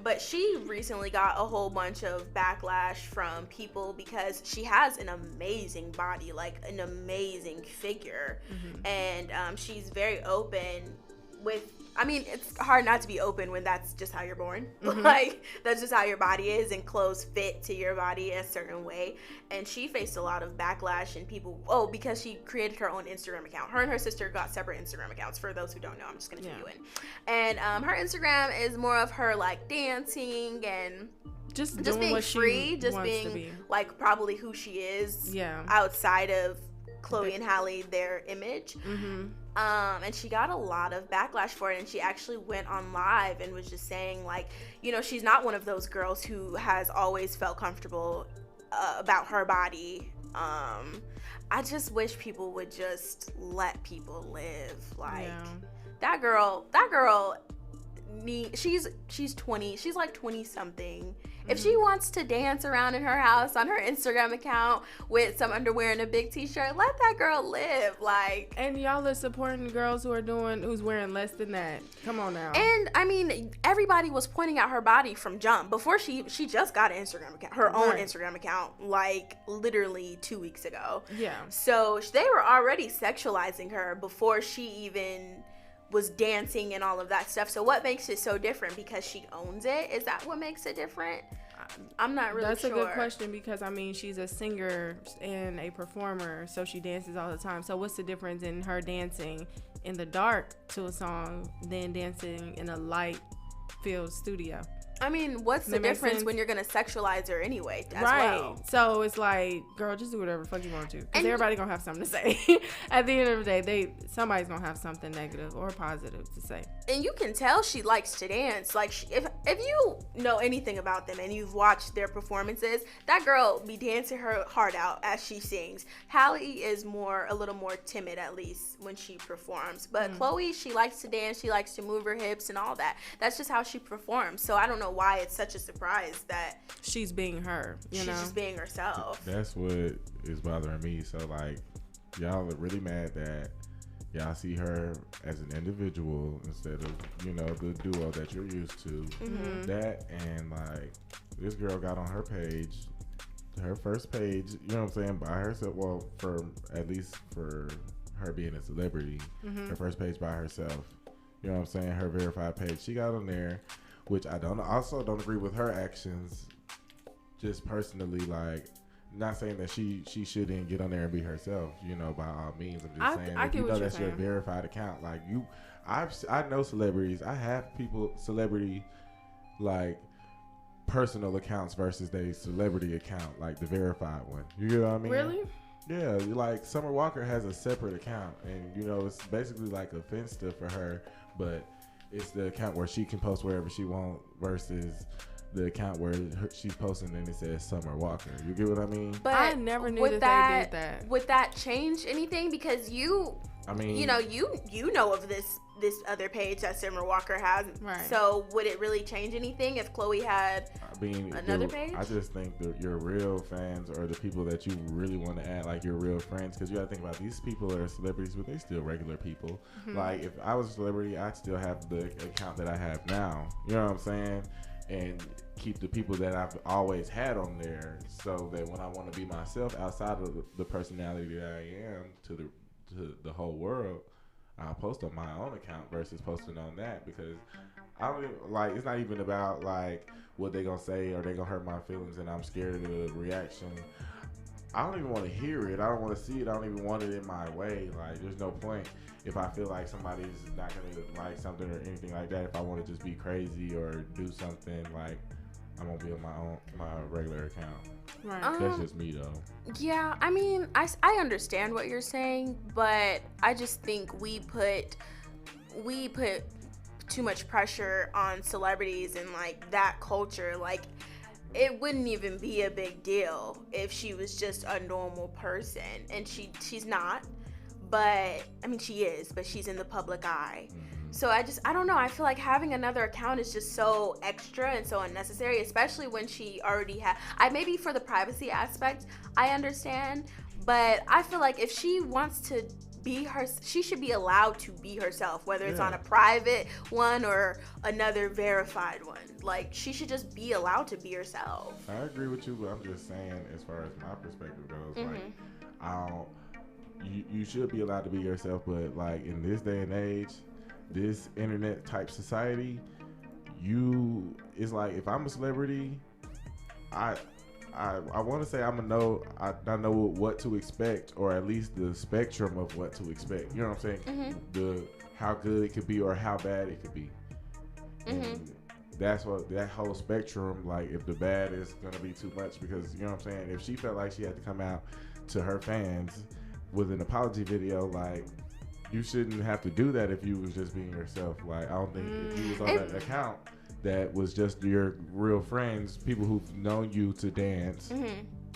A: But she recently got a whole bunch of backlash from people because she has an amazing body, like an amazing figure. And she's very open with, I mean, it's hard not to be open when that's just how you're born. Like, that's just how your body is, and clothes fit to your body a certain way. And she faced a lot of backlash, and people, because she created her own Instagram account. Her and her sister got separate Instagram accounts. For those who don't know, I'm just going to fill you in. And her Instagram is more of her, like, dancing and just being free, just being, like, probably who she is outside of Chloe and Halle their image. And she got a lot of backlash for it, and she actually went on live and was just saying, like, you know, she's not one of those girls who has always felt comfortable about her body. I just wish people would just let people live. Like, that girl she's 20, she's like 20 something. If she wants to dance around in her house on her Instagram account with some underwear and a big t-shirt, let that girl live. Like,
B: and y'all are supporting girls who's wearing less than that. Come on now.
A: And I mean, everybody was pointing out her body from jump before she just got an Instagram account, her own Instagram account, like literally 2 weeks ago.
B: Yeah.
A: So they were already sexualizing her before she even was dancing and all of that stuff. So what makes it so different? Because she owns it? Is that what makes it different? I'm not really sure.
B: That's a good question, because I mean, she's a singer and a performer, so she dances all the time. So what's the difference in her dancing in the dark to a song than dancing in a light filled studio?
A: I mean, what's the difference when you're gonna sexualize her anyway? As well?
B: So it's like, girl, just do whatever the fuck you want to, because everybody gonna have something to say. At the end of the day, somebody's gonna have something negative or positive to say.
A: And you can tell she likes to dance. Like, if you know anything about them and you've watched their performances, that girl be dancing her heart out as she sings. Halle is a little more timid, at least when she performs. But Chloe, she likes to dance. She likes to move her hips and all that. That's just how she performs. So I don't know why it's such a surprise that
B: she's being her. She's
A: just being herself.
C: That's what is bothering me. So like, y'all are really mad that y'all see her as an individual instead of, you know, the duo that you're used to. That, and like, this girl got on her page, her first page, you know what I'm saying, by herself. Well, at least for her being a celebrity, her first page by herself. You know what I'm saying? Her verified page. She got on there, which I also don't agree with her actions, just personally. Like, not saying that she shouldn't get on there and be herself, you know, by all means. I'm just saying, if you know that's your verified account, like, I know celebrities. I have celebrity, like, personal accounts versus their celebrity account, like the verified one. You get what I mean?
B: Really?
C: Yeah, like Summer Walker has a separate account, and you know, it's basically like a Finsta for her, but it's the account where she can post wherever she wants versus the account where she's posting and it says Summer Walker. You get what I mean?
B: But I never knew that they did that.
A: Would that change anything? Because you know of this other page that Summer Walker has. Right. So would it really change anything if Chloe had another page? I
C: just think that your real fans are the people that you really want to add, like your real friends, because you got to think about, these people are celebrities, but they're still regular people. Like, if I was a celebrity, I'd still have the account that I have now. You know what I'm saying? And keep the people that I've always had on there, so that when I want to be myself outside of the personality that I am to the whole world, I'll post on my own account versus posting on that, because I don't even, like, it's not even about like what they gonna say or they gonna hurt my feelings and I'm scared of the reaction. I don't even want to hear it. I don't want to see it. I don't even want it in my way. Like, there's no point if I feel like somebody's not gonna like something or anything like that. If I want to just be crazy or do something, like, I'm gonna be on my regular account. Right. That's just me though.
A: Yeah, I mean, I understand what you're saying, but I just think we put too much pressure on celebrities and like that culture. Like, it wouldn't even be a big deal if she was just a normal person, and she's not. But I mean, she is, but she's in the public eye. So I don't know. I feel like having another account is just so extra and so unnecessary, especially when she already had. Maybe for the privacy aspect, I understand, but I feel like if she wants to be her, she should be allowed to be herself, whether it's on a private one or another verified one. Like, she should just be allowed to be herself.
C: I agree with you, but I'm just saying, as far as my perspective goes, like, you should be allowed to be yourself, but like, in this day and age, this internet type society, it's like, if I'm a celebrity, I want to say I know what to expect, or at least the spectrum of what to expect. You know what I'm saying? How good it could be or how bad it could be. And that's what, that whole spectrum, like, if the bad is gonna be too much, because, you know what I'm saying, if she felt like she had to come out to her fans with an apology video, like, you shouldn't have to do that if you was just being yourself. Like, I don't think if you was on that account that was just your real friends, people who've known you to dance,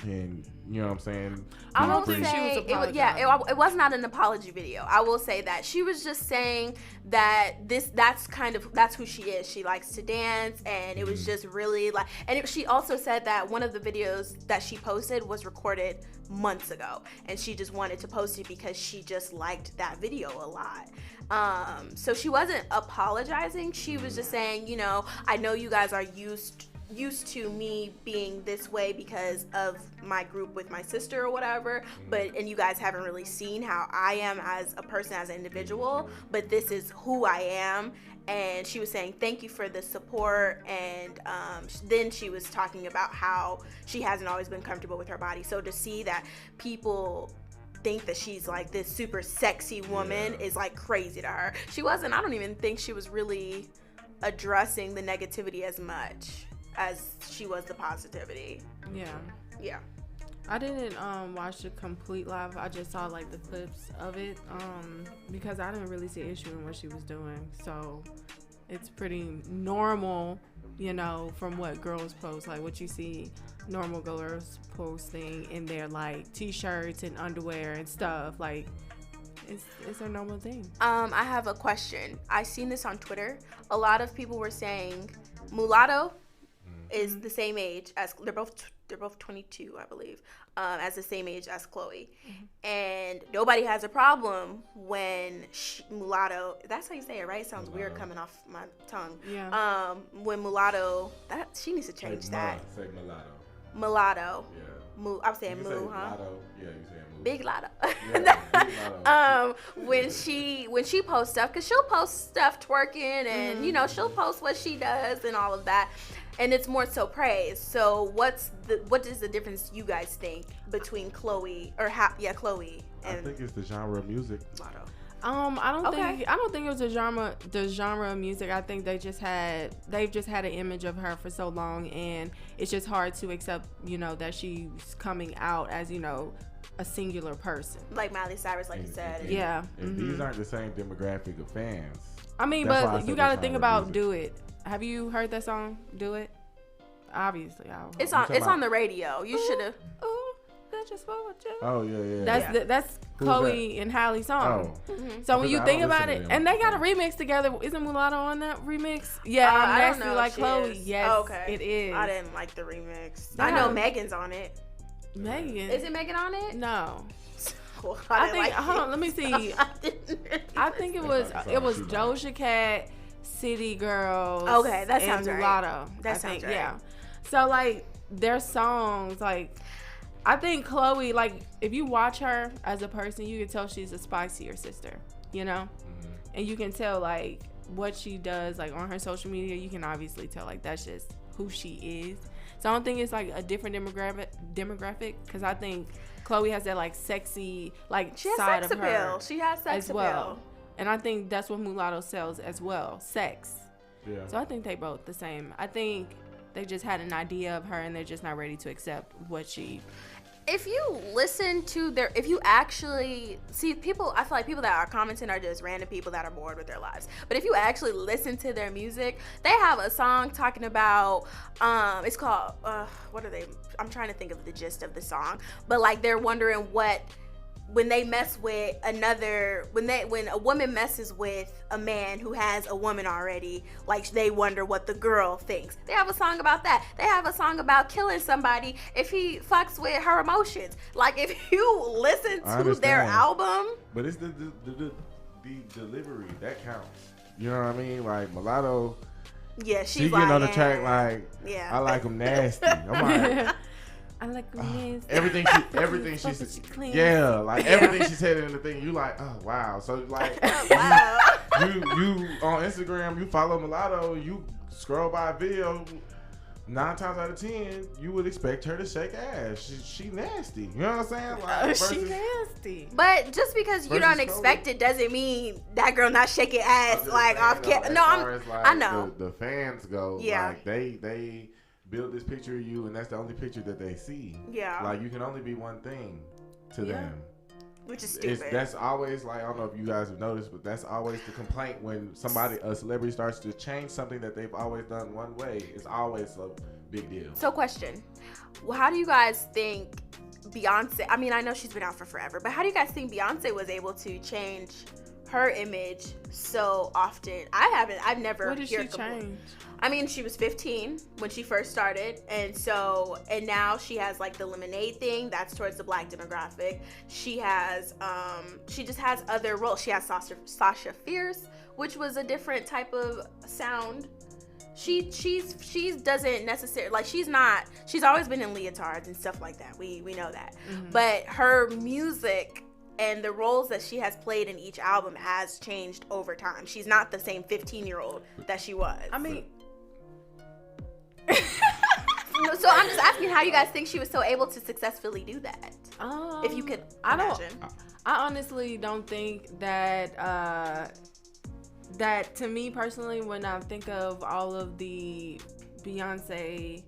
C: and you know what I'm saying.
A: I will say it was not an apology video. I will say that she was just saying that that's who she is. She likes to dance, and it was just really like. And she also said that one of the videos that she posted was recorded months ago, and she just wanted to post it because she just liked that video a lot. So she wasn't apologizing. She was just saying, you know, I know you guys are used to me being this way because of my group with my sister or whatever, and you guys haven't really seen how I am as a person, as an individual, but this is who I am. And she was saying thank you for the support, and then she was talking about how she hasn't always been comfortable with her body. So to see that people think that she's like this super sexy woman is like crazy to her. I don't even think she was really addressing the negativity as much as she was the positivity. Yeah.
B: I didn't watch the complete live. I just saw like the clips of it because I didn't really see issue in what she was doing. So it's pretty normal, you know, from what girls post, like what you see normal girls posting in their like t-shirts and underwear and stuff. Like it's a normal thing.
A: I have a question. I seen this on Twitter. A lot of people were saying Mulatto is the same age as they're both 22, I believe, as the same age as Chloe, and nobody has a problem when Mulatto. That's how you say it, right? It sounds weird coming off my tongue.
B: Yeah.
A: When Mulatto, she needs to change that.
C: Say mulatto.
A: Mulatto.
C: Yeah.
A: I'm saying
C: Mu,
A: huh?
C: Lotto. Yeah, you saying Mu.
A: Big Lotto.
C: Yeah, Big Lotto.
A: When she posts stuff, because she'll post stuff twerking, and you know, she'll post what she does and all of that, and it's more so praise. So what is the difference you guys think between Chloe Chloe and
C: I think it's the genre of music.
A: Lotto.
B: I don't think it was the genre of music. I think they've just had an image of her for so long, and it's just hard to accept, you know, that she's coming out as, you know, a singular person.
A: Like Miley Cyrus, like you said.
C: And these aren't the same demographic of fans.
B: I mean, but you got to think about Do It. Have you heard that song, Do It? Obviously.
A: It's on the radio. You should have.
C: Oh yeah.
B: That's Chloe and Halle's song.
C: Oh.
B: So when you think about it, and they got a remix together. Isn't Mulatto on that remix? Yeah,
A: I
B: Nasty
A: don't know
B: like Chloe.
A: is.
B: Yes,
A: okay.
B: it is.
A: I didn't like the remix. I know Megan's on it.
B: Megan.
A: Is it Megan on it?
B: No.
A: Well,
B: I think. Hold on. Let me see. I think it was Doja Cat, City Girls.
A: Okay, that sounds
B: and
A: right.
B: Mulatto.
A: That sounds right.
B: Yeah. So like their songs, like I think Chloe, like if you watch her as a person, you can tell she's a spicier sister. You know, and you can tell like what she does, like on her social media. You can obviously tell like that's just who she is. So I don't think it's like a different demographic because I think Chloe has that like sexy like
A: she has
B: side
A: sex
B: of her
A: appeal. She has sex
B: as well.
A: appeal.
B: And I think that's what Mulatto sells as well, sex.
C: Yeah.
B: So I think they both the same. I think they just had an idea of her and they're just not ready to accept what she.
A: If you listen to if you actually see people, I feel like people that are commenting are just random people that are bored with their lives. But if you actually listen to their music, they have a song talking about, it's called, what are they? I'm trying to think of the gist of the song. But like they're wondering when they mess with another, when a woman messes with a man who has a woman already, like they wonder what the girl thinks. They have a song about that. They have a song about killing somebody if he fucks with her emotions. Like if you listen to their album.
C: But it's the delivery that counts. You know what I mean? Like Mulatto.
A: Yeah,
C: she getting on the track like, I like them nasty. I'm like.
B: I like this.
C: Everything she said. Yeah, like everything she said in the thing, you like, oh wow. So like, you on Instagram, you follow Mulatto, you scroll by a video. 9 times out of 10, you would expect her to shake ass. She nasty. You know what I'm saying? Like,
B: she nasty.
A: But just because you don't expect it doesn't mean that girl not shaking ass like off camera. No, I know.
C: The fans go.
A: Yeah.
C: Like they build this picture of you, and that's the only picture that they see.
A: Yeah.
C: Like you can only be one thing to them.
A: Which is stupid.
C: That's always like, I don't know if you guys have noticed, but that's always the complaint when a celebrity starts to change something that they've always done one way. It's always a big deal.
A: So question, well, how do you guys think Beyonce, I mean, I know she's been out for forever, but how do you guys think Beyonce was able to change her image so often? I've never
B: What did she change?
A: I mean, she was 15 when she first started, and now she has like the Lemonade thing that's towards the black demographic. She has she just has other roles. She has Sasha Fierce, which was a different type of sound. She doesn't necessarily, like, she's always been in leotards and stuff like that. We know that. Mm-hmm. But her music and the roles that she has played in each album has changed over time. She's not the same 15-year-old that she was.
B: I mean,
A: so I'm just asking how you guys think she was so able to successfully do that. If you could imagine.
B: I honestly don't think that that, to me personally, when I think of all of the Beyonce,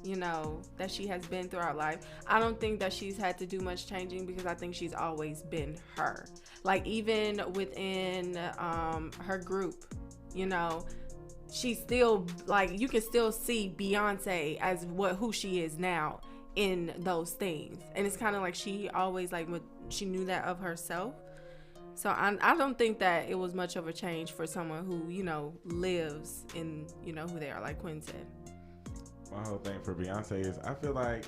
B: you know, that she has been throughout life, I don't think that she's had to do much changing, because I think she's always been her. Like, even within her group, you know, she's still, like, you can still see Beyonce as who she is now in those things. And it's kind of like she always, like, she knew that of herself. So I don't think that it was much of a change for someone who, you know, lives in, you know, who they are, like Quinn said.
C: My whole thing for Beyonce is, I feel like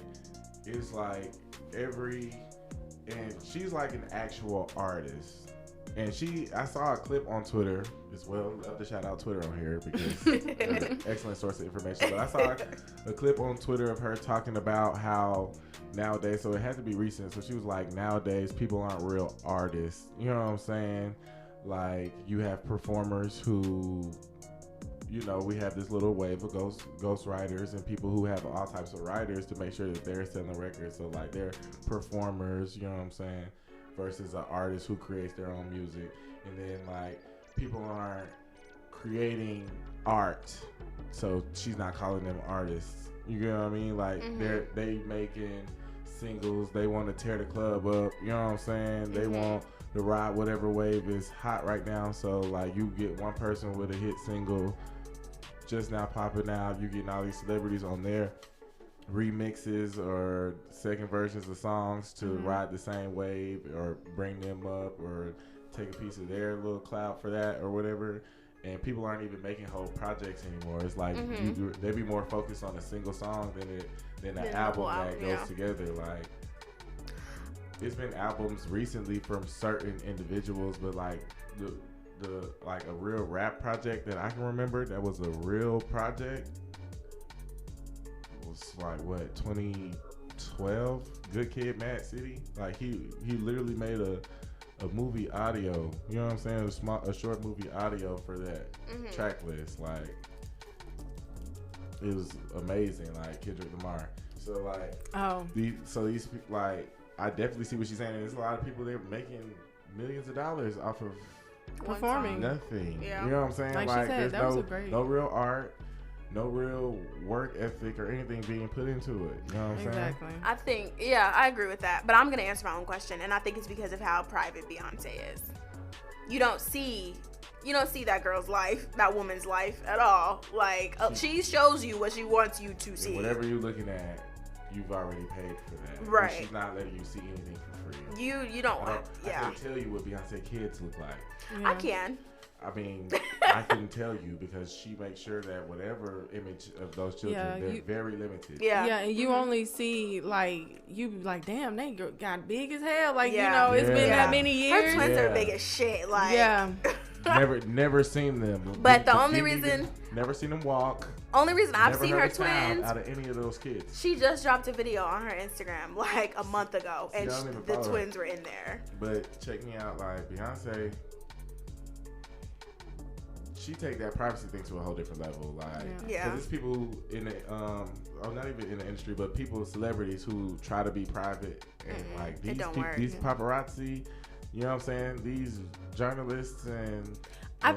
C: it's like and she's like an actual artist. And I saw a clip on Twitter as well. Love to shout out Twitter on here because it's an excellent source of information. But I saw a clip on Twitter of her talking about how nowadays, so it had to be recent. So she was like, nowadays people aren't real artists. You know what I'm saying? Like, you have performers who, you know, we have this little wave of ghost writers and people who have all types of writers to make sure that they're selling records. So like, they're performers, you know what I'm saying, versus an artist who creates their own music. And then like, people aren't creating art, so she's not calling them artists. You get what I mean? Like, they making singles. They want to tear the club up. You know what I'm saying? They want to ride whatever wave is hot right now. So like, you get one person with a hit single just now popping out. You getting all these celebrities on their remixes or second versions of songs to ride the same wave or bring them up or take a piece of their little clout for that or whatever. And people aren't even making whole projects anymore. It's like they be more focused on a single song than an album that goes together. Like, it's been albums recently from certain individuals, but like the like a real rap project that I can remember that was a real project was like, what, 2012? Good Kid, Mad City. Like, he literally made a movie audio, you know what I'm saying, a short movie audio for that track list. Like, it was amazing. Like, Kendrick Lamar. So like, these like, I definitely see what she's saying. There's a lot of people there making millions of dollars off of
B: performing
C: nothing.
B: Yeah.
C: You know what I'm saying?
B: Like
C: Like,
B: she said,
C: there's no real art, no real work ethic or anything being put into it. You know what I'm saying?
B: Exactly.
A: I think, I agree with that. But I'm going to answer my own question. And I think it's because of how private Beyonce is. You don't see that girl's life, that woman's life at all. Like, she shows you what she wants you to see.
C: Whatever you're looking at, you've already paid for that.
A: Right.
C: She's not letting you see anything for free.
A: You don't want,
C: I can't tell you what Beyonce kids look like.
A: I can.
C: I mean, I can tell you because she makes sure that whatever image of those children, they're very limited.
B: Yeah, and you only see, like, you be like, damn, they got big as hell. Like, you know, it's been that many years.
A: Her twins are big as shit. Like,
C: never seen them.
A: But the only reason,
C: never seen them walk.
A: Only reason I've seen her twins
C: out of any of those kids.
A: She just dropped a video on her Instagram like a month ago, and the twins were in there.
C: But check me out, like, Beyonce, she take that privacy thing to a whole different level. Like, because there's people in the not even in the industry, but celebrities who try to be private and like these paparazzi. You know what I'm saying? These journalists and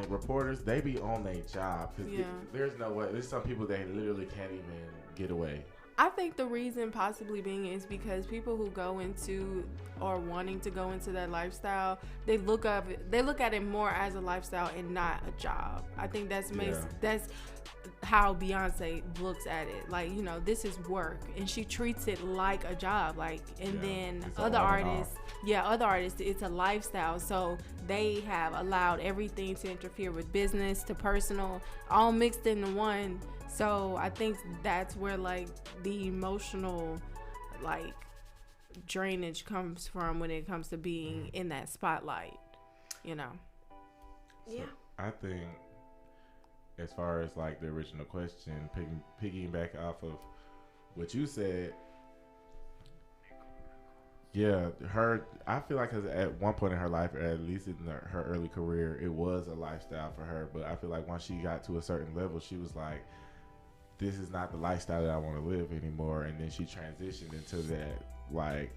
C: reporters, they be on their job. Cause there's no way. There's some people that literally can't even get away.
B: I think the reason possibly being is because people who go into or wanting to go into that lifestyle, they look at it more as a lifestyle and not a job. I think that's how Beyonce looks at it. Like, you know, this is work, and she treats it like a job. Like, and then other artists, it's a lifestyle. So they have allowed everything to interfere with business to personal, all mixed into one. So I think that's where like the emotional like drainage comes from when it comes to being in that spotlight, you know.
C: Yeah. So I think as far as like the original question, piggying back off of what you said, I feel like at one point in her life, or at least in her early career, it was a lifestyle for her. But I feel like once she got to a certain level, she was like, this is not the lifestyle that I want to live anymore. And then she transitioned into that like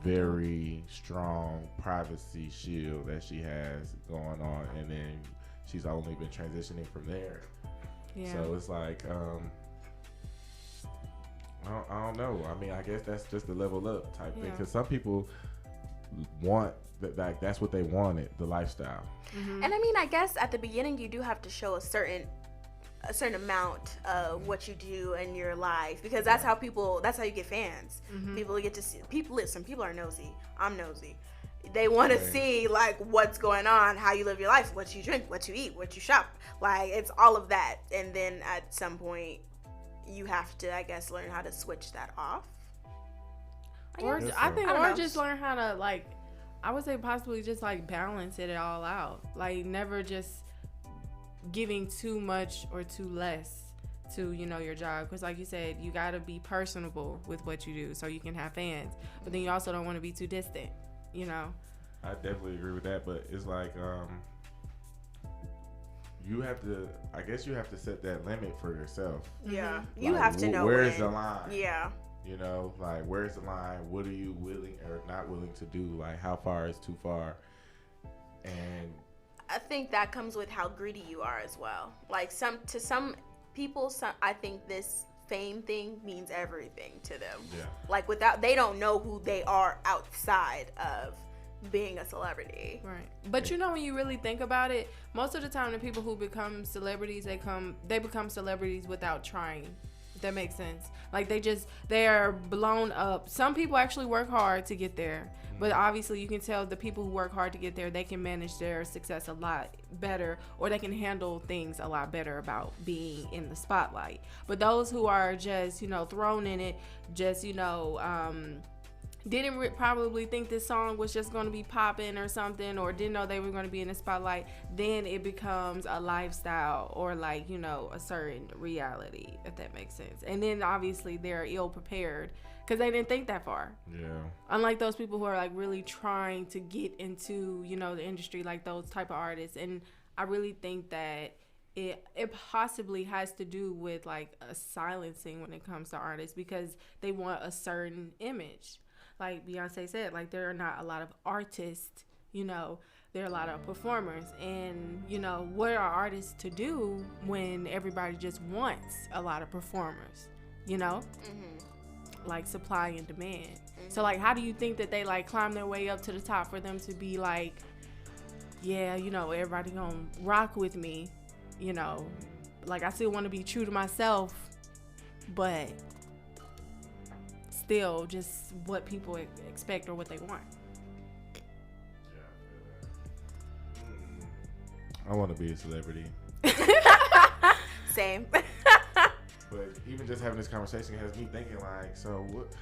C: very strong privacy shield that she has going on, and then she's only been transitioning from there. Yeah. So it's like I don't know. I mean, I guess that's just the level up type thing, because some people want that, that's what they wanted, the lifestyle.
A: Mm-hmm. And I mean, I guess at the beginning you do have to show a certain amount of what you do in your life, because that's how you get fans. Mm-hmm. People get to see listen, people are nosy. I'm nosy. They want to see like what's going on, how you live your life, what you drink, what you eat, what you shop. Like, it's all of that. And then at some point you have to, I guess, learn how to switch that off.
B: Or just learn how to, like, I would say possibly just like balance it all out. Like, never just giving too much or too less to, you know, your job, because like you said, you got to be personable with what you do so you can have fans, but then you also don't want to be too distant, you know.
C: I definitely agree with that, but it's like you have to set that limit for yourself.
A: Yeah.
C: Like,
A: you have to know
C: where's the line.
A: Yeah.
C: You know, like, where's the line? What are you willing or not willing to do? Like, how far is too far? And
A: I think that comes with how greedy you are as well. Like, some people, I think this fame thing means everything to them. Yeah. Like, they don't know who they are outside of being a celebrity.
B: Right. But you know, when you really think about it, most of the time the people who become celebrities, they become celebrities without trying. If that makes sense. Like, they are blown up. Some people actually work hard to get there. But obviously you can tell the people who work hard to get there, they can manage their success a lot better, or they can handle things a lot better about being in the spotlight. But those who are just, you know, thrown in it, just, you know, didn't probably think this song was just going to be popping or something, or didn't know they were going to be in the spotlight, then it becomes a lifestyle or, like, you know, a certain reality, if that makes sense. And then obviously they're ill prepared because they didn't think that far. Yeah. Unlike those people who are like really trying to get into, you know, the industry, like those type of artists. And I really think that it possibly has to do with like a silencing when it comes to artists, because they want a certain image. Like Beyonce said, like, there are not a lot of artists, you know, there are a lot of performers. And, you know, what are artists to do when everybody just wants a lot of performers, you know? Mm-hmm. Like, supply and demand. Mm-hmm. So, like, how do you think that they, like, climb their way up to the top for them to be like, yeah, you know, everybody gonna rock with me, you know? Like, I still want to be true to myself, but still just what people expect or what they want.
C: I want to be a celebrity.
A: Same.
C: But even just having this conversation has me thinking, like, so what?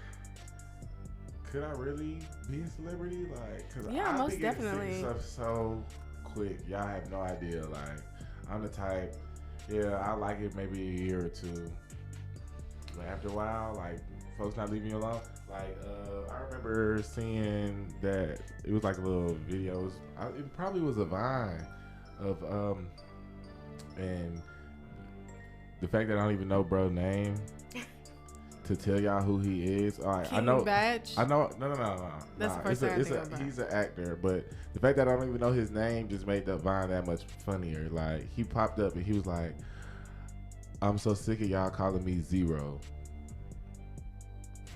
C: Could I really be a celebrity? Like, cause
B: yeah,
C: I
B: most definitely.
C: Stuff so quick. Y'all have no idea. Like, I'm the type. Yeah, I like it maybe a year or two, but after a while, like, folks not leaving you alone. Like, I remember seeing that it was like a little video. It probably was a Vine of and the fact that I don't even know bro's name to tell y'all who he is. All right, I know.
B: Badge?
C: I know. No.
B: That's the first time I think about.
C: He's an actor, but the fact that I don't even know his name just made that Vine that much funnier. Like, he popped up and he was like, "I'm so sick of y'all calling me Zero."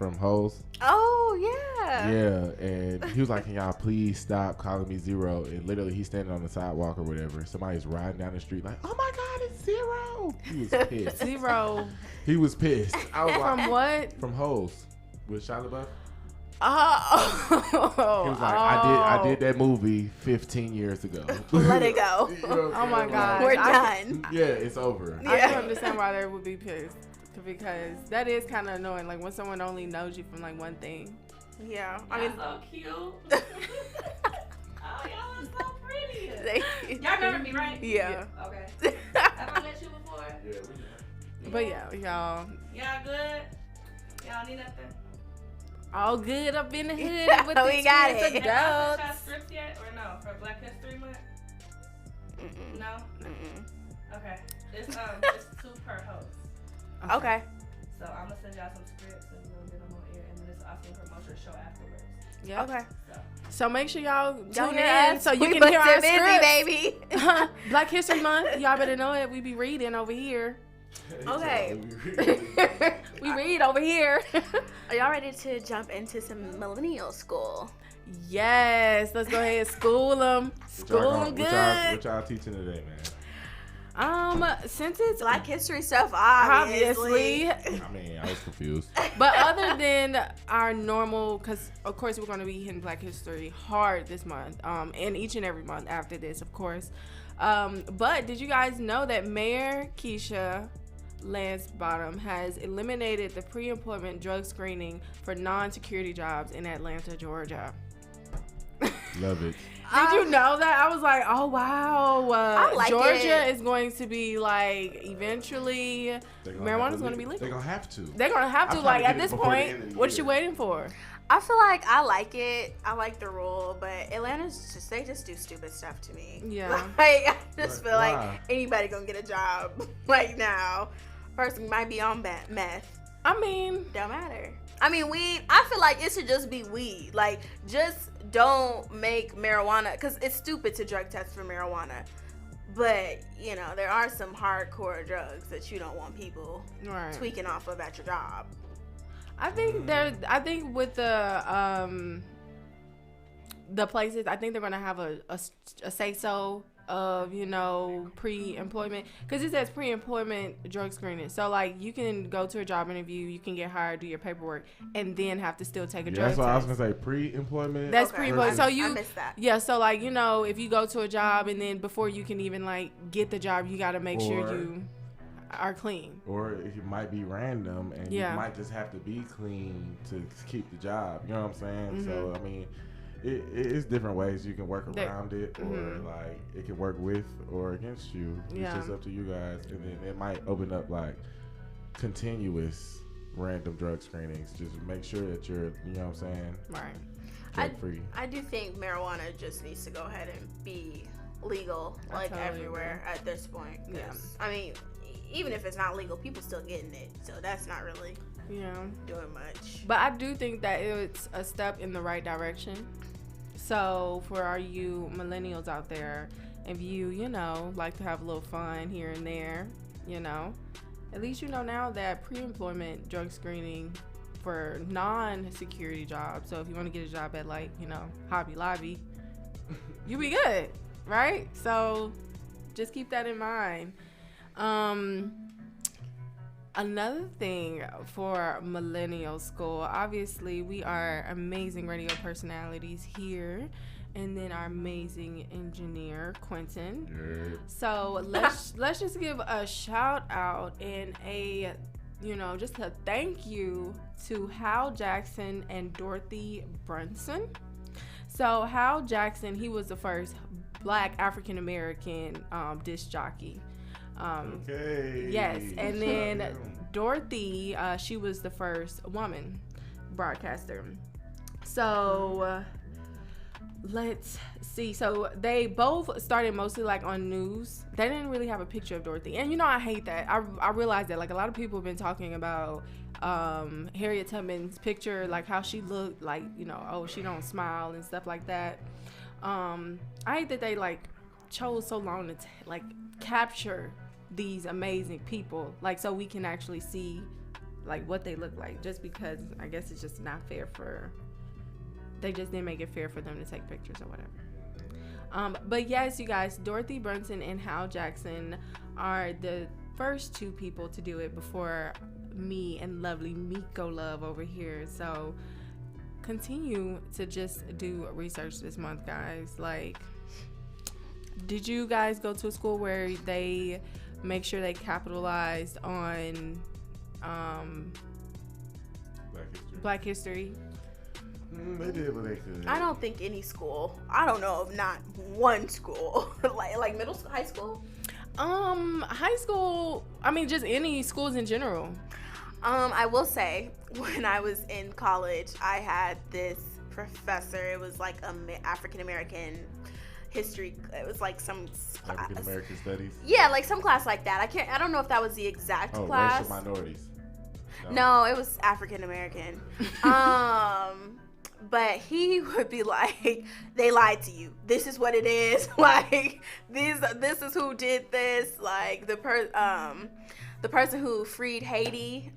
C: from Hoes.
A: Oh, yeah.
C: Yeah, and he was like, can y'all please stop calling me Zero? And literally, he's standing on the sidewalk or whatever. Somebody's riding down the street like, oh my God, it's Zero. He was pissed.
B: Zero.
C: He was pissed. I was
B: From
C: like,
B: what?
C: From Hoes with Shia LaBeouf.
B: Oh.
C: He was like, I did that movie 15 years ago.
A: Let it go.
C: You know
B: Oh my God.
A: We're done.
C: Yeah, it's over.
B: I can understand why they would be pissed. Because that is kind of annoying. Like when someone only knows you from like one thing.
A: Yeah. I mean,
P: so cute. Oh, y'all are so pretty. Y'all remember me, right?
A: Yeah.
P: Okay. Have I met you before?
C: Yeah.
B: But yeah, y'all.
P: Y'all good? Y'all need nothing?
B: All good up in the hood with the
A: We got
B: Experienced
A: it.
B: Adults.
P: Have y'all script yet or no for Black History Month? No. Okay. It's 2 per host.
A: Okay.
P: So I'm gonna send y'all some scripts and we're gonna get them on air, and then it's also a promotion show afterwards.
B: Yeah.
A: Okay.
B: So make sure y'all tune
A: hear
B: in
A: us.
B: so you
A: We
B: can hear our
A: busted busy,
B: scripts.
A: baby.
B: Black History Month. Y'all better know it. We be reading over here.
A: Okay.
B: We read over here.
A: Are y'all ready to jump into some millennial school?
B: Yes. Let's go ahead and school them. School them good.
C: What y'all teaching today, man?
B: Since it's
A: Black history stuff, obviously.
C: I mean, I was confused.
B: But other than our normal, because of course we're going to be hitting Black History hard this month, and each and every month after this, of course. But did you guys know that Mayor Keisha Lance-Bottom has eliminated the pre-employment drug screening for non-security jobs in Atlanta, Georgia?
C: Love it.
B: Did you know that? I was like, oh wow,
A: I like
B: Georgia
A: it.
B: is going to be like eventually marijuana's going to be legal.
C: They're gonna have to.
B: They're going to have to.
C: I'm
B: Like
C: trying
B: at
C: to get
B: this
C: it before the end
B: point,
C: of the
B: what
C: year.
B: you waiting for?
A: I feel like I like it. I like the rule, but Atlanta's just, they just do stupid stuff to me.
B: Yeah.
A: Like, I just feel
C: Why?
A: like anybody gonna get a job like now. Person might be on meth.
B: I mean,
A: don't matter. I mean, weed, I feel like it should just be weed. Like, just don't make marijuana, because it's stupid to drug test for marijuana. But, you know, there are some hardcore drugs that you don't want people tweaking off of at your job.
B: I think with the places, I think they're gonna have a say so of, you know, pre-employment, because it says pre-employment drug screening. So like you can go to a job interview, you can get hired, do your paperwork, and then have to still take a drug
C: That's what
B: test.
C: I was gonna say. Pre-employment.
B: That's pre-employment. So
A: I
B: you,
A: missed that.
B: yeah. So like, you know, if you go to a job and then before you can even like get the job, you got to make sure you are clean.
C: Or it might be random, and you might just have to be clean to keep the job. You know what I'm saying? So I mean, it's different ways you can work around it, or like it can work with or against you. It's just up to you guys, and then it might open up like continuous random drug screenings. Just make sure that you're, you know what I'm saying, drug free.
A: I do think marijuana just needs to go ahead and be legal, like everywhere at this point.
B: Yeah.
A: I mean, even if it's not legal, people still getting it, so that's not really doing much.
B: But I do think that it's a step in the right direction. So for all you millennials out there, if you know, like to have a little fun here and there, you know, at least you know now that pre-employment drug screening for non-security jobs. So if you want to get a job at like, you know, Hobby Lobby, you be good, right? So just keep that in mind. Another thing for Millennial School, obviously we are amazing radio personalities here, and then our amazing engineer Quinton. So let's just give a shout out and a, you know, just a thank you to Hal Jackson and Dorothy Brunson. So Hal Jackson, he was the first Black African American disc jockey. Yes, and then Dorothy, she was the first woman broadcaster. So let's see. So they both started mostly like on news. They didn't really have a picture of Dorothy, and you know I hate that. I realized that like a lot of people have been talking about Harriet Tubman's picture, like how she looked, like, you know, oh, she don't smile and stuff like that. I hate that they like chose so long to like capture these amazing people, like so we can actually see like what they look like, just because I guess it's just not fair for, they just didn't make it fair for them to take pictures or whatever. But yes, you guys, Dorothy Brunson and Hal Jackson are the first two people to do it before me and lovely Meikko Love over here. So continue to just do research this month, guys. Like, did you guys go to a school where they make sure they capitalized on Black History?
C: They did what they could.
A: I don't think any school. I don't know of not one school like middle school, high school.
B: High school. I mean, just any schools in general.
A: I will say, when I was in college, I had this professor. It was like African American history. It was like some
C: African American studies.
A: Yeah, like some class like that. I don't know if that was the exact class.
C: Racial minorities.
A: No, it was African American. But he would be like, they lied to you. This is what it is. Like, this is who did this. Like, the person who freed Haiti,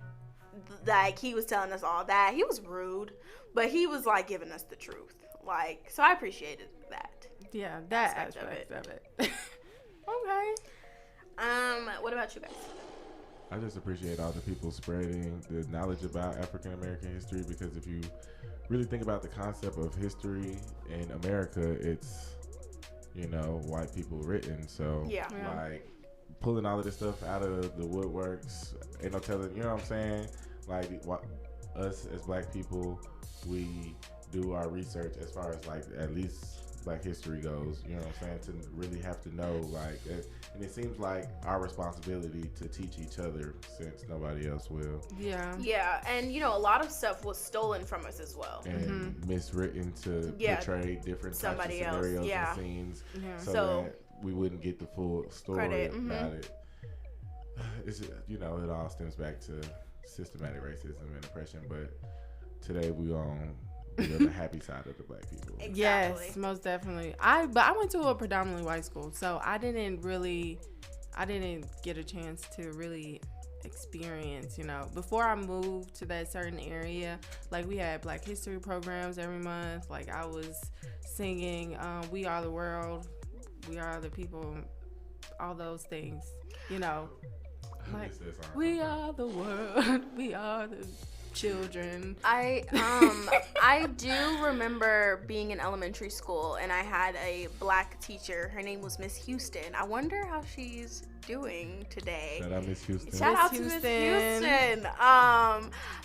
A: like, he was telling us all that. He was rude, but he was, like, giving us the truth. Like, so I appreciated that.
B: Yeah, that aspect of it. Okay.
A: What about you guys?
C: I just appreciate all the people spreading the knowledge about African American history, because if you really think about the concept of history in America, it's, you know, white people written. So like pulling all of this stuff out of the woodworks, ain't no telling, you know what I'm saying? Like us as black people, we do our research as far as like at least Black history goes, you know what I'm saying, to really have to know, like, and it seems like our responsibility to teach each other, since nobody else will.
A: Yeah, and you know, a lot of stuff was stolen from us as well.
C: And miswritten to portray different types of scenarios and scenes, so that we wouldn't get the full story about it. It's, you know, it all stems back to systematic racism and oppression, but today we on the happy side of the black people.
A: Exactly.
B: Yes, most definitely. But I went to a predominantly white school, so I didn't get a chance to really experience, you know, before I moved to that certain area, like we had Black history programs every month. Like I was singing We Are the World, We Are the People, all those things, you know, like we are the world, we are the children.
A: I do remember being in elementary school, and I had a black teacher. Her name was Miss Houston. I wonder how she's doing today.
C: Shout out Miss Houston.
A: Shout out to Miss Houston.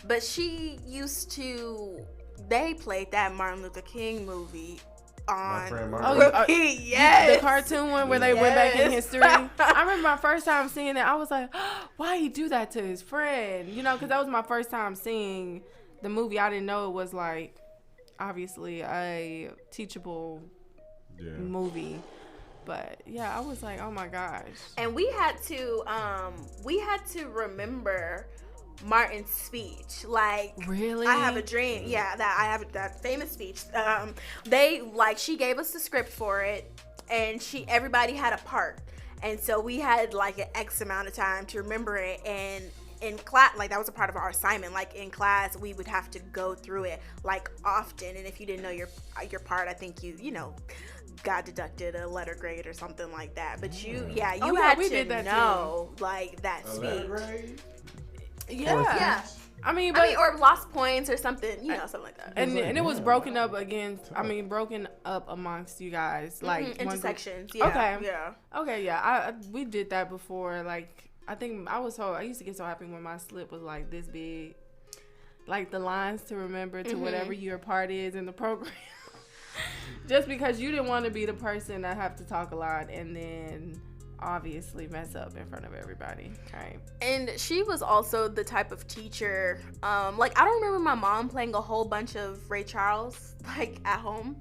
A: But she used to. They played that Martin Luther King movie on repeat. Yes,
B: the cartoon one where they went back in history. I remember my first time seeing it. I was like, why he do that to his friend? You know, because that was my first time seeing the movie. I didn't know it was like obviously a teachable movie. But yeah, I was like, oh my gosh.
A: And we had to remember Martin's speech. Like,
B: really,
A: I have a dream. Yeah, that I have that famous speech. She gave us the script for it, and everybody had a part, and so we had like an X amount of time to remember it. And in class, like that was a part of our assignment. Like in class, we would have to go through it like often, and if you didn't know your part, I think you know got deducted a letter grade or something like that. But you had to know like that speech. Yeah. I mean, or lost points or something, you know, something like that.
B: And it was broken up broken up amongst you guys, like
A: into sections. Yeah.
B: Okay. Yeah. We did that before. Like, I think I used to get so happy when my slip was like this big, like the lines to remember to whatever your part is in the program. Just because you didn't want to be the person that have to talk a lot and then obviously mess up in front of everybody, right?
A: And she was also the type of teacher, like I don't remember my mom playing a whole bunch of Ray Charles like at home,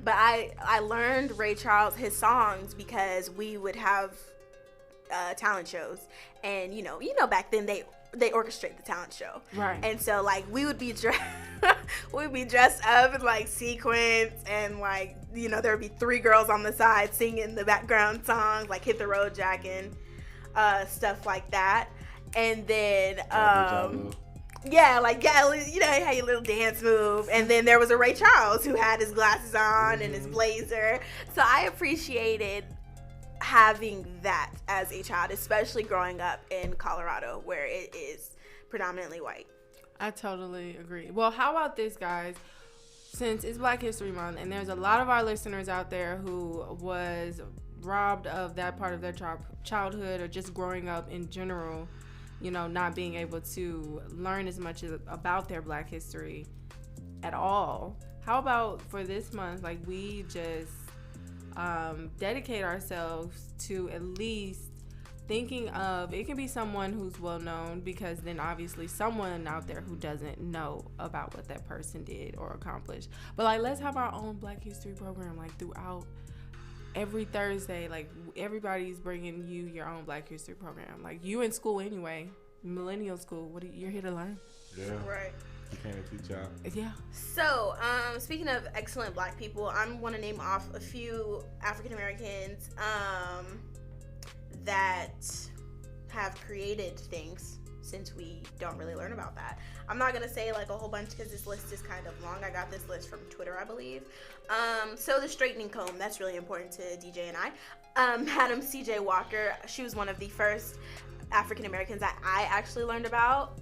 A: but I learned Ray Charles, his songs, because we would have talent shows, and you know back then they orchestrate the talent show,
B: right?
A: And so like we would be dressed up in like sequins, and like, you know, there would be 3 girls on the side singing the background songs, like Hit the Road Jack and stuff like that. And then Yeah, you know how your little dance move. And then there was a Ray Charles who had his glasses on and his blazer. So I appreciated having that as a child, especially growing up in Colorado where it is predominantly white.
B: I totally agree. Well, how about this, guys? Since it's Black History Month and there's a lot of our listeners out there who was robbed of that part of their childhood or just growing up in general, you know, not being able to learn as much about their Black history at all. How about for this month, like, we just dedicate ourselves to at least thinking of, it can be someone who's well known, because then obviously someone out there who doesn't know about what that person did or accomplished. But like, let's have our own Black History program, like throughout every Thursday. Like, everybody's bringing you your own Black History program. Like, you in school anyway, millennial school. You're here to learn.
C: Yeah.
A: Right.
C: You can't teach y'all.
B: Yeah.
A: So, speaking of excellent Black people, I want to name off a few African Americans that have created things, since we don't really learn about that. I'm not going to say like a whole bunch because this list is kind of long. I got this list from Twitter, I believe. So the straightening comb, that's really important to DJ and I. Madam C.J. Walker, she was one of the first African Americans that I actually learned about.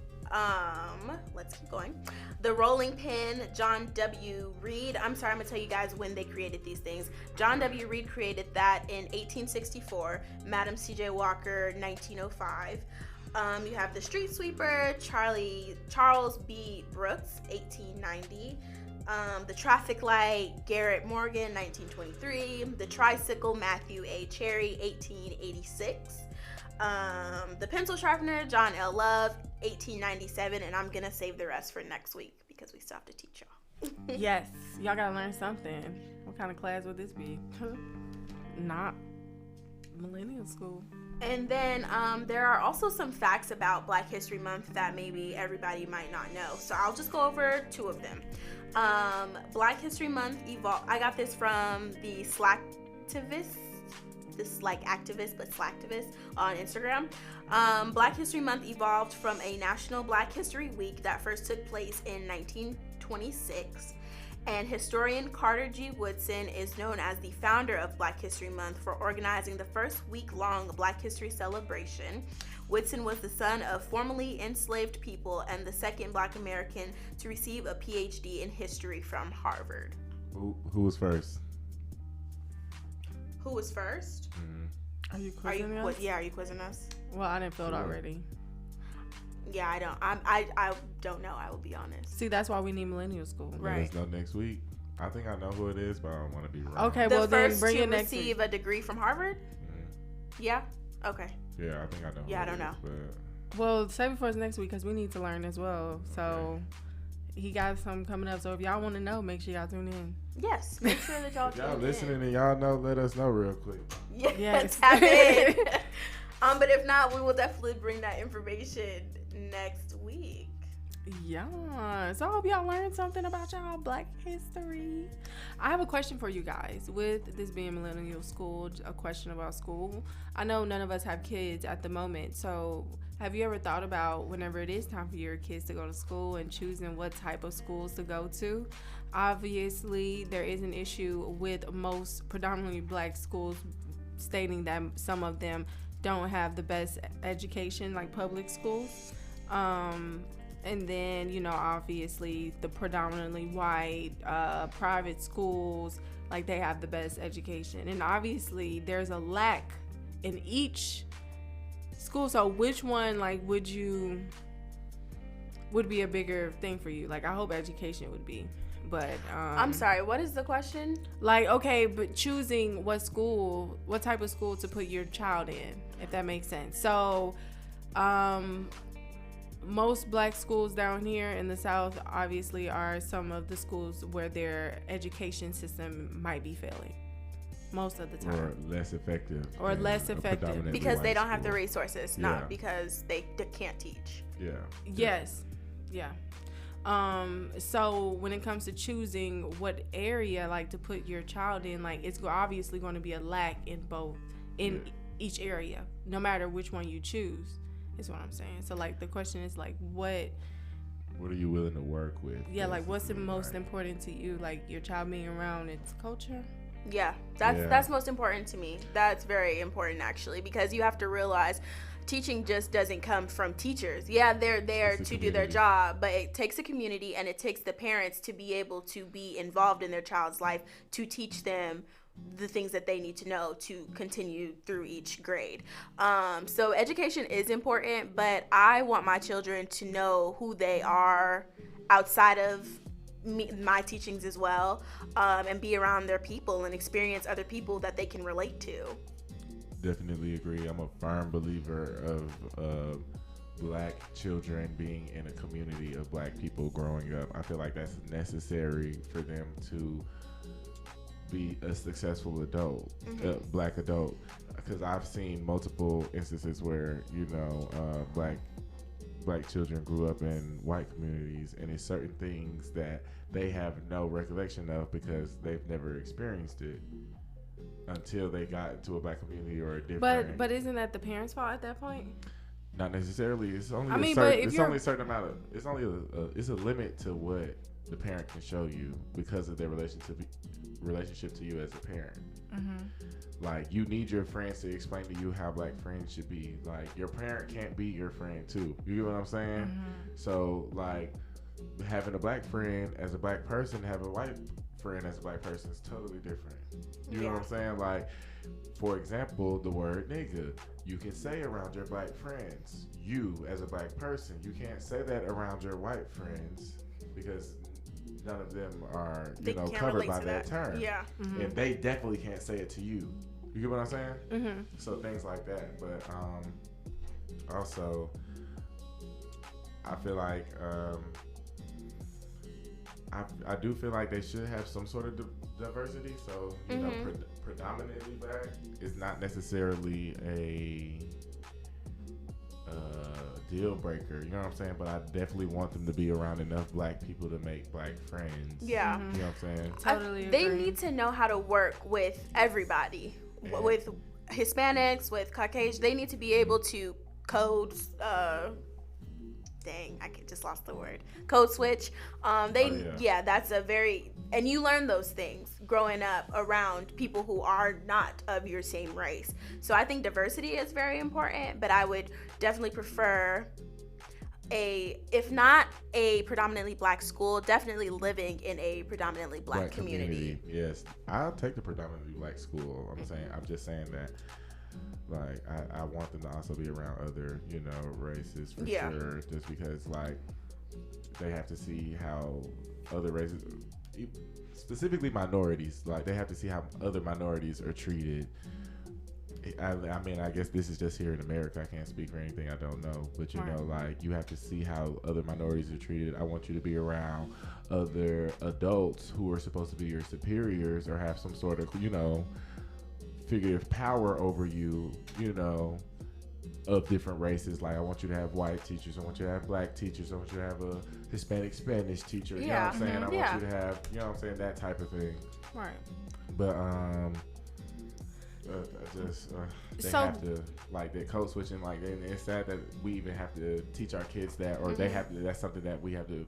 A: Let's keep going. The rolling pin, John W. Reed. I'm sorry, I'm gonna tell you guys when they created these things. John W. Reed created that in 1864. Madam C.J. Walker, 1905. You have the street sweeper, Charles B. Brooks, 1890. The traffic light, Garrett Morgan, 1923. The tricycle, Matthew A. Cherry, 1886. The pencil sharpener, John L. Love, 1897, and I'm gonna save the rest for next week because we still have to teach y'all.
B: Yes, y'all gotta learn something. What kind of class would this be? Not millennial school.
A: And then there are also some facts about Black History Month that maybe everybody might not know. So I'll just go over two of them. Black History Month I got this from the Slacktivist. This like activist but slacktivist on Instagram. Black History Month evolved from a National Black History Week that first took place in 1926, and historian Carter G. Woodson is known as the founder of Black History Month for organizing the first week-long Black History celebration. Woodson was the son of formerly enslaved people and the second Black American to receive a PhD in history from Harvard.
C: Who was first?
A: Who was first?
B: Are you quizzing us?
A: Yeah, are you quizzing us?
B: Well, I didn't feel it already.
A: Yeah, I don't. I don't know. I will be honest.
B: See, that's why we need millennial school.
C: Let us know next week. I think I know who it is, but I don't want to be wrong.
B: Okay, well then bring it next week.
A: The first to receive a degree from Harvard? Yeah? Okay.
C: Yeah, I think I know.
A: Yeah, I don't know.
B: Well, save it for us next week because we need to learn as well. So he got something coming up. So if y'all want to know, make sure y'all tune in.
A: Yes, make sure that y'all tune in.
C: Y'all listening and y'all know, let us know real quick.
A: Yes. Tap in. But if not, we will definitely bring that information next week.
B: Yeah. So I hope y'all learned something about y'all Black history. I have a question for you guys. With this being millennial school, a question about school. I know none of us have kids at the moment. So have you ever thought about whenever it is time for your kids to go to school and choosing what type of schools to go to? Obviously, there is an issue with most predominantly Black schools stating that some of them don't have the best education, like public schools. And then, you know, obviously the predominantly white private schools, like they have the best education. And obviously there's a lack in each school. So which one, like, would be a bigger thing for you? Like, I hope education would be. But
A: I'm sorry, what is the question?
B: Like, okay, but choosing what type of school to put your child in, if that makes sense. So most Black schools down here in the South obviously are some of the schools where their education system might be failing most of the time,
C: or less effective,
A: because they don't have the resources, not because they can't teach.
B: Yes. So when it comes to choosing what area like to put your child in, like it's obviously going to be a lack in each area, no matter which one you choose, is what I'm saying. So like the question is like, what
C: What are you willing to work with?
B: Yeah, like what's the most important to you? Like your child being around its culture?
A: Yeah, that's most important to me. That's very important actually, because you have to realize teaching just doesn't come from teachers. Yeah, they're there to do their job, but it takes a community and it takes the parents to be able to be involved in their child's life to teach them the things that they need to know to continue through each grade. So education is important, but I want my children to know who they are outside of my teachings as well, and be around their people and experience other people that they can relate to.
C: Definitely agree. I'm a firm believer of black children being in a community of black people growing up. I feel like that's necessary for them to be a successful adult, black adult, because I've seen multiple instances where, you know, black children grew up in white communities, and it's certain things that they have no recollection of because they've never experienced it until they got into a black community or a different.
B: But isn't that the parents' fault at that point?
C: Not necessarily. It's only it's only a certain amount of. It's only it's a limit to what the parent can show you because of their relationship to you as a parent. Like, you need your friends to explain to you how black friends should be. Like, your parent can't be your friend too. You get what I'm saying? So, like, having a black friend as a black person, having a white friend as a black person is totally different. You know what I'm saying? Like, for example, the word nigga, you can say around your black friends. You, as a black person, you can't say that around your white friends because none of them are, you know, covered by that term.
A: Yeah.
C: And they definitely can't say it to you. You get what I'm saying? So things like that. But also, I feel like I do feel like they should have some sort of diversity. So, you know, predominantly black is not necessarily a deal breaker. You know what I'm saying? But I definitely want them to be around enough black people to make black friends.
A: Yeah.
C: You know what I'm saying?
B: Totally
A: They need to know how to work with everybody. With Hispanics, with Caucasian, they need to be able to code. Dang, I just lost the word. Code switch. That's a very, and you learn those things growing up around people who are not of your same race. So I think diversity is very important, but I would definitely prefer if not a predominantly black school, definitely living in a predominantly black community.
C: Yes, I'll take the predominantly black school. I'm just saying that. Like, I want them to also be around other, you know, races for sure. Just because, like, they have to see how other races, specifically minorities, like, they have to see how other minorities are treated. I mean, I guess this is just here in America. I can't speak for anything I don't know. But, you know, like, you have to see how other minorities are treated. I want you to be around other adults who are supposed to be your superiors or have some sort of, you know, figure of power over you, you know, of different races. Like, I want you to have white teachers. I want you to have black teachers. I want you to have a Hispanic Spanish teacher. You know what I'm saying? I want you to have, you know what I'm saying, that type of thing.
B: Right.
C: But, they have to, like, they're code switching, like, and it's sad that we even have to teach our kids that, or they have to, that's something that we have to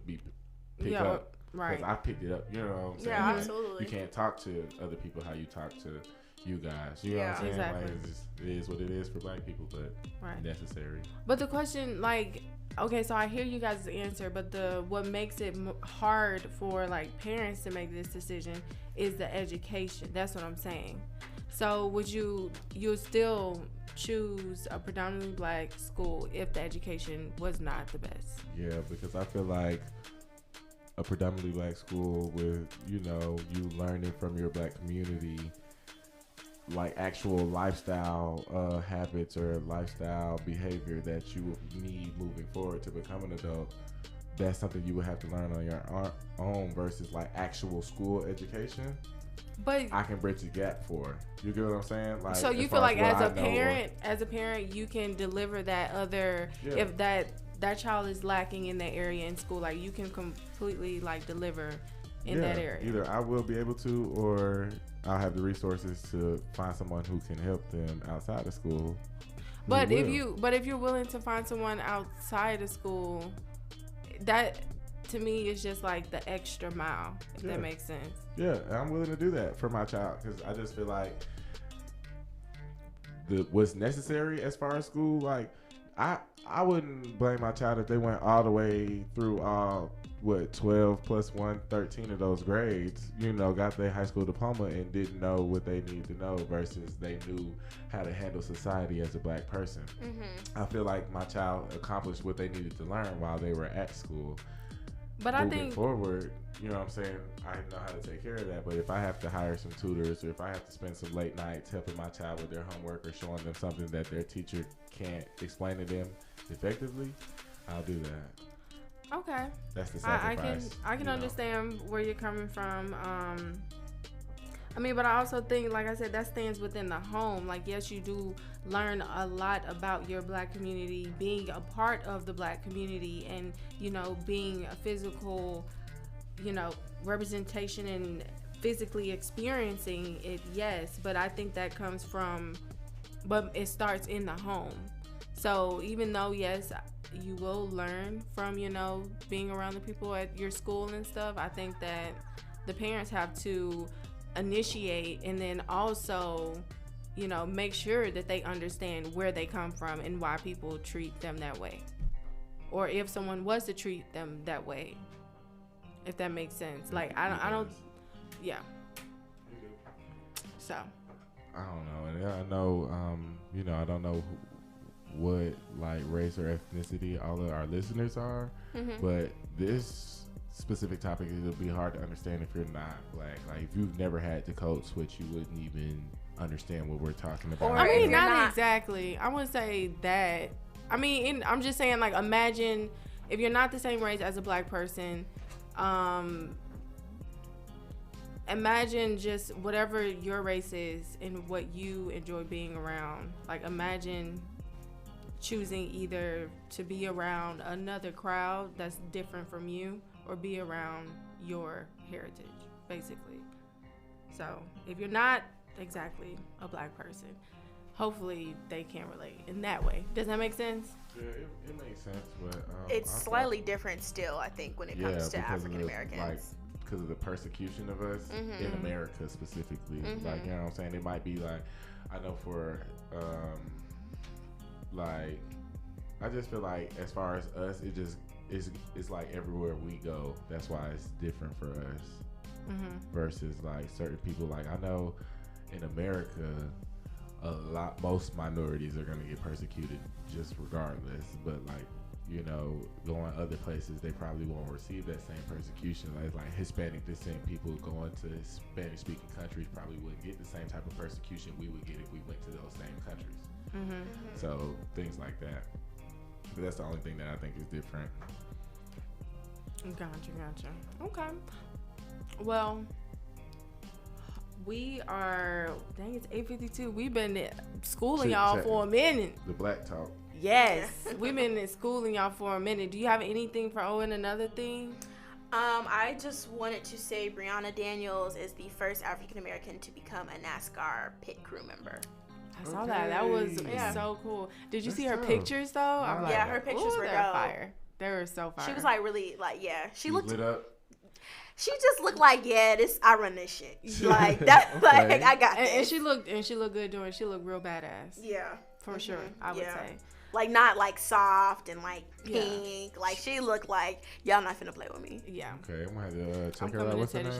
C: pick up.
B: Right.
C: Because I picked it up, you know what I'm saying?
A: Yeah,
C: like,
A: absolutely.
C: You can't talk to other people how you talk to you guys. You know what I'm saying?
B: Exactly.
C: Like, it is what it is for black people, but necessary.
B: But the question, like, okay, so I hear you guys' answer, but what makes it hard for, like, parents to make this decision is the education. That's what I'm saying. So would you still choose a predominantly black school if the education was not the best?
C: Yeah, because I feel like a predominantly black school with, you know, you learning from your black community, like actual lifestyle habits or lifestyle behavior that you will need moving forward to become an adult, that's something you would have to learn on your own versus like actual school education.
B: But
C: I can bridge the gap for. You get what I'm saying? Like,
B: so you feel like as a parent, you can deliver that other if that child is lacking in that area in school, like you can completely like deliver in that area.
C: Either I will be able to, or I'll have the resources to find someone who can help them outside of school.
B: But if you're willing to find someone outside of school, that to me is just like the extra mile, if that makes sense.
C: Yeah, I'm willing to do that for my child because I just feel like what's necessary as far as school, like I wouldn't blame my child if they went all the way through 12 plus 1, 13 of those grades, got their high school diploma and didn't know what they needed to know versus they knew how to handle society as a black person. I feel like my child accomplished what they needed to learn while they were at school.
B: But
C: moving
B: I think
C: forward, you know what I'm saying, I know how to take care of that. But if I have to hire some tutors or if I have to spend some late nights helping my child with their homework or showing them something that their teacher can't explain to them effectively, I'll do that.
B: Okay.
C: That's the sacrifice.
B: I can understand where you're coming from. But I also think, like I said, that stands within the home. Like, yes, you do learn a lot about your black community, being a part of the black community, and, being a physical, representation and physically experiencing it, yes. But I think that comes from, but it starts in the home. So even though, yes, you will learn from, being around the people at your school and stuff, I think that the parents have to initiate and then also, make sure that they understand where they come from and why people treat them that way. Or if someone was to treat them that way, if that makes sense. Like, I don't, yeah. So.
C: I don't know. And I know, I don't know what like race or ethnicity all of our listeners are, but this specific topic it'll be hard to understand if you're not black. Like if you've never had to code switch, you wouldn't even understand what we're talking about.
B: Or not exactly. I wouldn't say that. I'm just saying, like, imagine if you're not the same race as a black person. Imagine just whatever your race is and what you enjoy being around. Like, imagine choosing either to be around another crowd that's different from you or be around your heritage, basically. So if you're not exactly a black person, hopefully they can relate in that way. Does that make sense?
C: Yeah, it makes sense, but
A: it's slightly different still, I think, when it comes to African Americans.
C: Because of the persecution of us in America specifically. Like, you know what I'm saying? It might be like, I know for like, I just feel like as far as us, it's like everywhere we go. That's why it's different for us versus like certain people. Like I know in America, most minorities are gonna get persecuted just regardless. But like, going other places, they probably won't receive that same persecution. Like Hispanic descent people going to Spanish speaking countries probably wouldn't get the same type of persecution we would get if we went to those same countries. So things like that. But that's the only thing that I think is different.
B: Gotcha. Okay. Well, we are, dang, it's 8:52. We've been schooling y'all for a minute.
C: The black talk.
B: Yes. We've been in schooling y'all for a minute. Do you have anything for Owen, another thing?
A: I just wanted to say Breonna Daniels is the first African American to become a NASCAR pit crew member.
B: I saw that. That was so cool. Did you see her pictures though?
A: Yeah, her pictures were dope.
B: Fire. They were so fire.
A: She was like really like She looked
C: lit up.
A: She just looked like I run this shit. Like that. Okay. Like I got this.
B: And she looked good doing. She looked real badass.
A: Yeah,
B: for sure. I would say.
A: Like not like soft and like pink. Like she looked like y'all not finna play with me.
B: Yeah.
C: Okay, I'm gonna have to check her out. What's her name?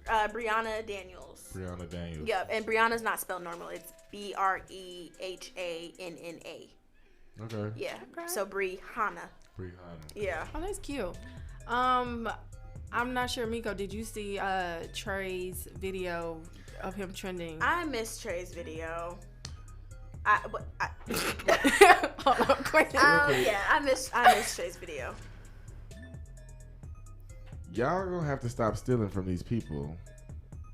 A: Breonna Daniels.
C: Breonna Daniels.
A: Yep, and Breonna's not spelled normal. It's Brehanna.
C: Okay.
A: Yeah. Okay. So Brehanna. Yeah.
B: Oh, that's cute. I'm not sure, Meikko, did you see Trey's video of him trending?
A: I missed Trey's video.
B: Hold on, quick.
A: I missed Trey's video.
C: Y'all gonna have to stop stealing from these people.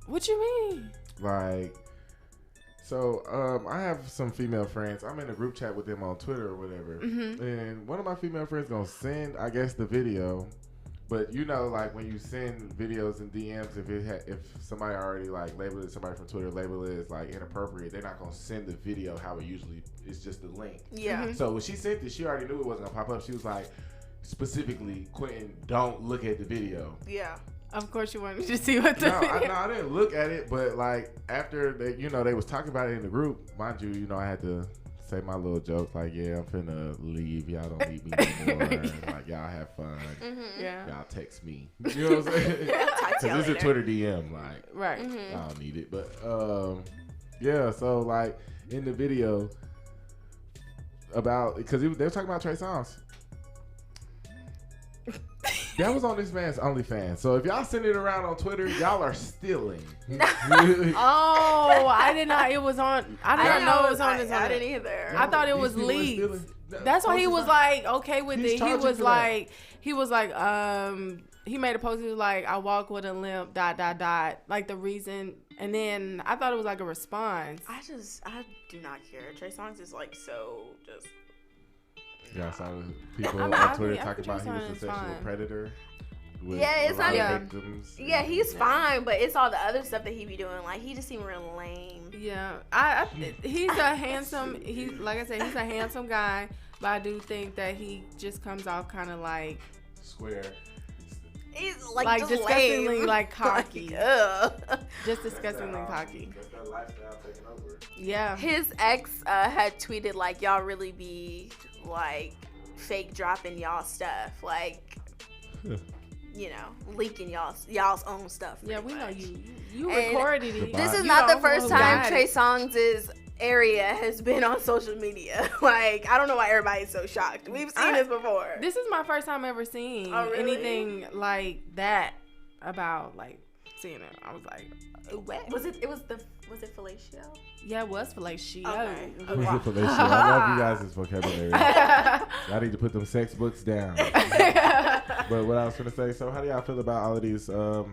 B: What you mean?
C: Like, so I have some female friends. I'm in a group chat with them on Twitter or whatever, and one of my female friends gonna send, I guess, the video. But like when you send videos and DMs, if somebody already like labeled it, somebody from Twitter labeled it as like inappropriate, they're not gonna send the video how it usually is, just the link.
A: Yeah.
C: So when she sent it, she already knew it wasn't gonna pop up. She was like, specifically, Quinton, don't look at the video.
A: Yeah.
B: Of course you wanted to see what the
C: No, I didn't look at it, but like after they, they was talking about it in the group, mind you, I had to say my little jokes like, yeah, I'm finna leave. Y'all don't need me anymore. Like, y'all have fun.
B: Mm-hmm. Yeah.
C: Y'all text me. You know what I'm saying? Because this is a Twitter DM. Like,
B: right.
C: I don't need it. But, yeah, so like in the video because they were talking about Trey Songz. That was on this man's OnlyFans. So if y'all send it around on Twitter, y'all are stealing.
B: Oh, I did not. It was on. I didn't know it was on his.
A: I didn't either.
B: I thought it was leaked. That's why he was like okay with it. He was like, he made a post. He was like, I walk with a limp. ... Like the reason. And then I thought it was like a response.
A: I do not care. Trey Songz is like so just.
C: Yeah, I saw people on Twitter talking about he was a sexual predator.
A: Yeah, it's not
C: victims.
A: Yeah, he's fine, but it's all the other stuff that he be doing. Like he just seemed real lame.
B: Yeah, he's a handsome. Like I said, he's a handsome guy, but I do think that he just comes off kind of like
C: square.
A: He's like just
B: disgustingly
A: lame.
B: like cocky. Just disgustingly cocky.
C: That's that lifestyle taking over.
B: Yeah.
A: His ex had tweeted like, y'all really be like fake dropping y'all stuff, like leaking y'all's own stuff.
B: Yeah, we
A: much.
B: know you recorded it.
A: This is not the first time Trey Songz's area has been on social media. Like, I don't know why everybody's so shocked. We've seen this before.
B: This is my first time ever seeing anything like that about like seeing it. I was like, what?
A: Was it fellatio?
B: Yeah, it was fellatio.
A: Okay.
C: Was it fellatio? I love you guys' vocabulary. Y'all need to put them sex books down. But what I was gonna say, so how do y'all feel about all of these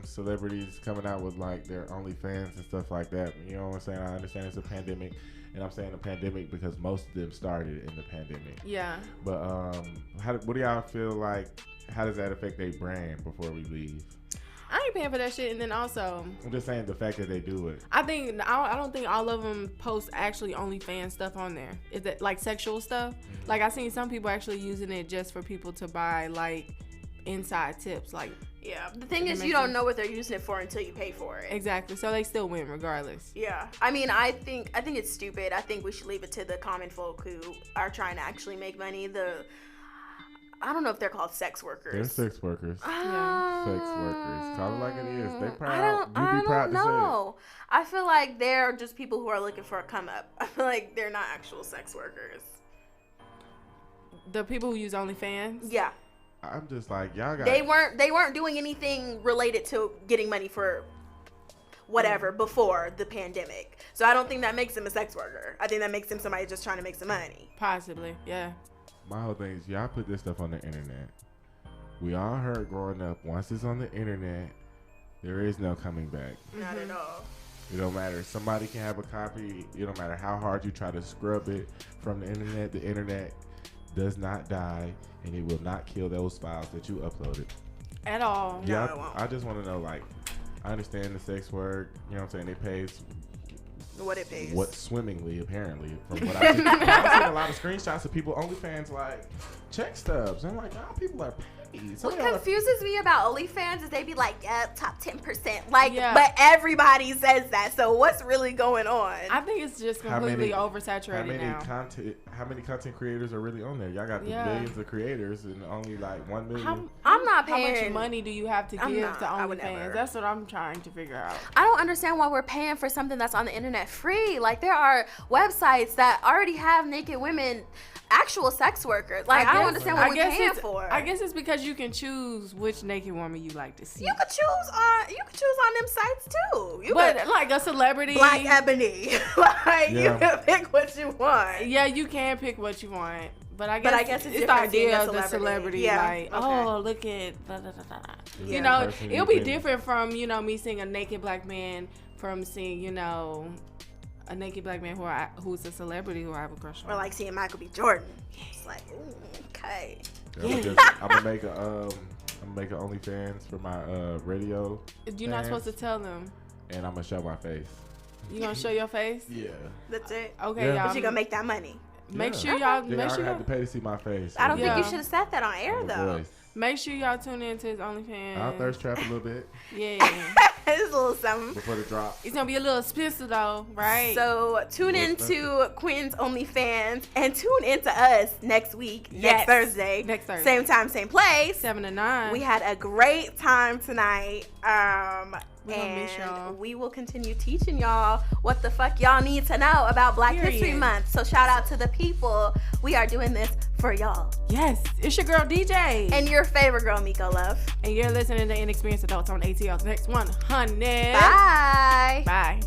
C: celebrities coming out with like their OnlyFans and stuff like that? You know what I'm saying? I understand it's a pandemic, and I'm saying a pandemic because most of them started in the pandemic.
B: Yeah.
C: But what do y'all feel like? How does that affect their brand before we leave?
B: I ain't paying for that shit, and then also
C: I'm just saying the fact that they do it.
B: I don't think all of them post actually OnlyFans stuff on there. Is it like sexual stuff? Mm-hmm. Like I seen some people actually using it just for people to buy like inside tips. Like
A: yeah, the thing is you don't know what they're using it for until you pay for it.
B: Exactly. So they still win regardless.
A: Yeah. I mean, I think it's stupid. I think we should leave it to the common folk who are trying to actually make money. I don't know if they're called sex workers.
C: They're sex workers. Sex workers. Call it like it is. They proud.
A: I
C: be proud
A: don't know.
C: To say it.
A: I feel like they're just people who are looking for a come up. I feel like they're not actual sex workers.
B: The people who use OnlyFans?
A: Yeah.
C: I'm just like, y'all got.
A: They weren't doing anything related to getting money for whatever before the pandemic. So I don't think that makes them a sex worker. I think that makes them somebody just trying to make some money.
B: Possibly, yeah.
C: My whole thing is y'all put this stuff on the internet. We all heard growing up, once it's on the internet, there is no coming back.
A: Not at all.
C: It don't matter. Somebody can have a copy. It don't matter how hard you try to scrub it from the internet. The internet does not die, and it will not kill those files that you uploaded.
B: At all.
C: Yeah,
A: No, it won't.
C: I just want to know, like, I understand the sex work. You know what I'm saying? It pays.
A: What it pays.
C: What swimmingly, apparently, from what I've seen. I've seen a lot of screenshots of people, OnlyFans, like, check stubs. And I'm like, oh, people are paid.
A: What confuses me about OnlyFans is they be like, yeah, top 10%. Like, but everybody says that. So what's really going on?
B: I think it's just completely oversaturated now.
C: How many content creators are really on there? Y'all got the millions of creators and only like 1 million.
A: I'm not paying.
B: How much money do you have to give to OnlyFans? That's what I'm trying to figure out.
A: I don't understand why we're paying for something that's on the internet free. Like, there are websites that already have naked women, actual sex workers. Like, I don't understand what we're paying for.
B: I guess it's because you can choose which naked woman you like to see.
A: You could choose on them sites too.
B: Like a celebrity,
A: Black Ebony. Like, you can pick what you want.
B: Yeah, you can pick what you want. But I guess it's the idea of the celebrity. Yeah. Like, oh, look at blah, blah, blah, blah. You know, it'll be different from, me seeing a naked black man from seeing, a naked black man who's a celebrity who I have a crush on.
A: Or like seeing Michael B. Jordan. It's like, okay.
C: I'm gonna make a OnlyFans for my radio.
B: You're not supposed to tell them.
C: And I'm gonna show my face.
B: You gonna show your face?
C: Yeah.
A: That's it.
B: Okay, y'all.
A: But you gonna make that money.
B: Make sure y'all.
C: They
B: Make sure
C: have to pay to see my face.
A: I don't think you should have said that on air though.
C: Voice.
B: Make sure y'all tune in to his OnlyFans.
C: I'll thirst trap a little bit.
B: Yeah.
A: It's a little something.
C: Before the drop.
B: It's going to be a little expensive though, right?
A: So tune into Quinton's OnlyFans and tune into us next week, next Thursday.
B: Next Thursday.
A: Same time, same place.
B: 7 to 9.
A: We had a great time tonight.
B: We're gonna miss y'all.
A: We will continue teaching y'all what the fuck y'all need to know about Black History Month. So shout out to the people. We are doing this for y'all.
B: Yes, it's your girl DJ.
A: And your favorite girl, Meikko Love.
B: And you're listening to Inexperienced Adults on ATL's Next 100.
A: Bye.
B: Bye.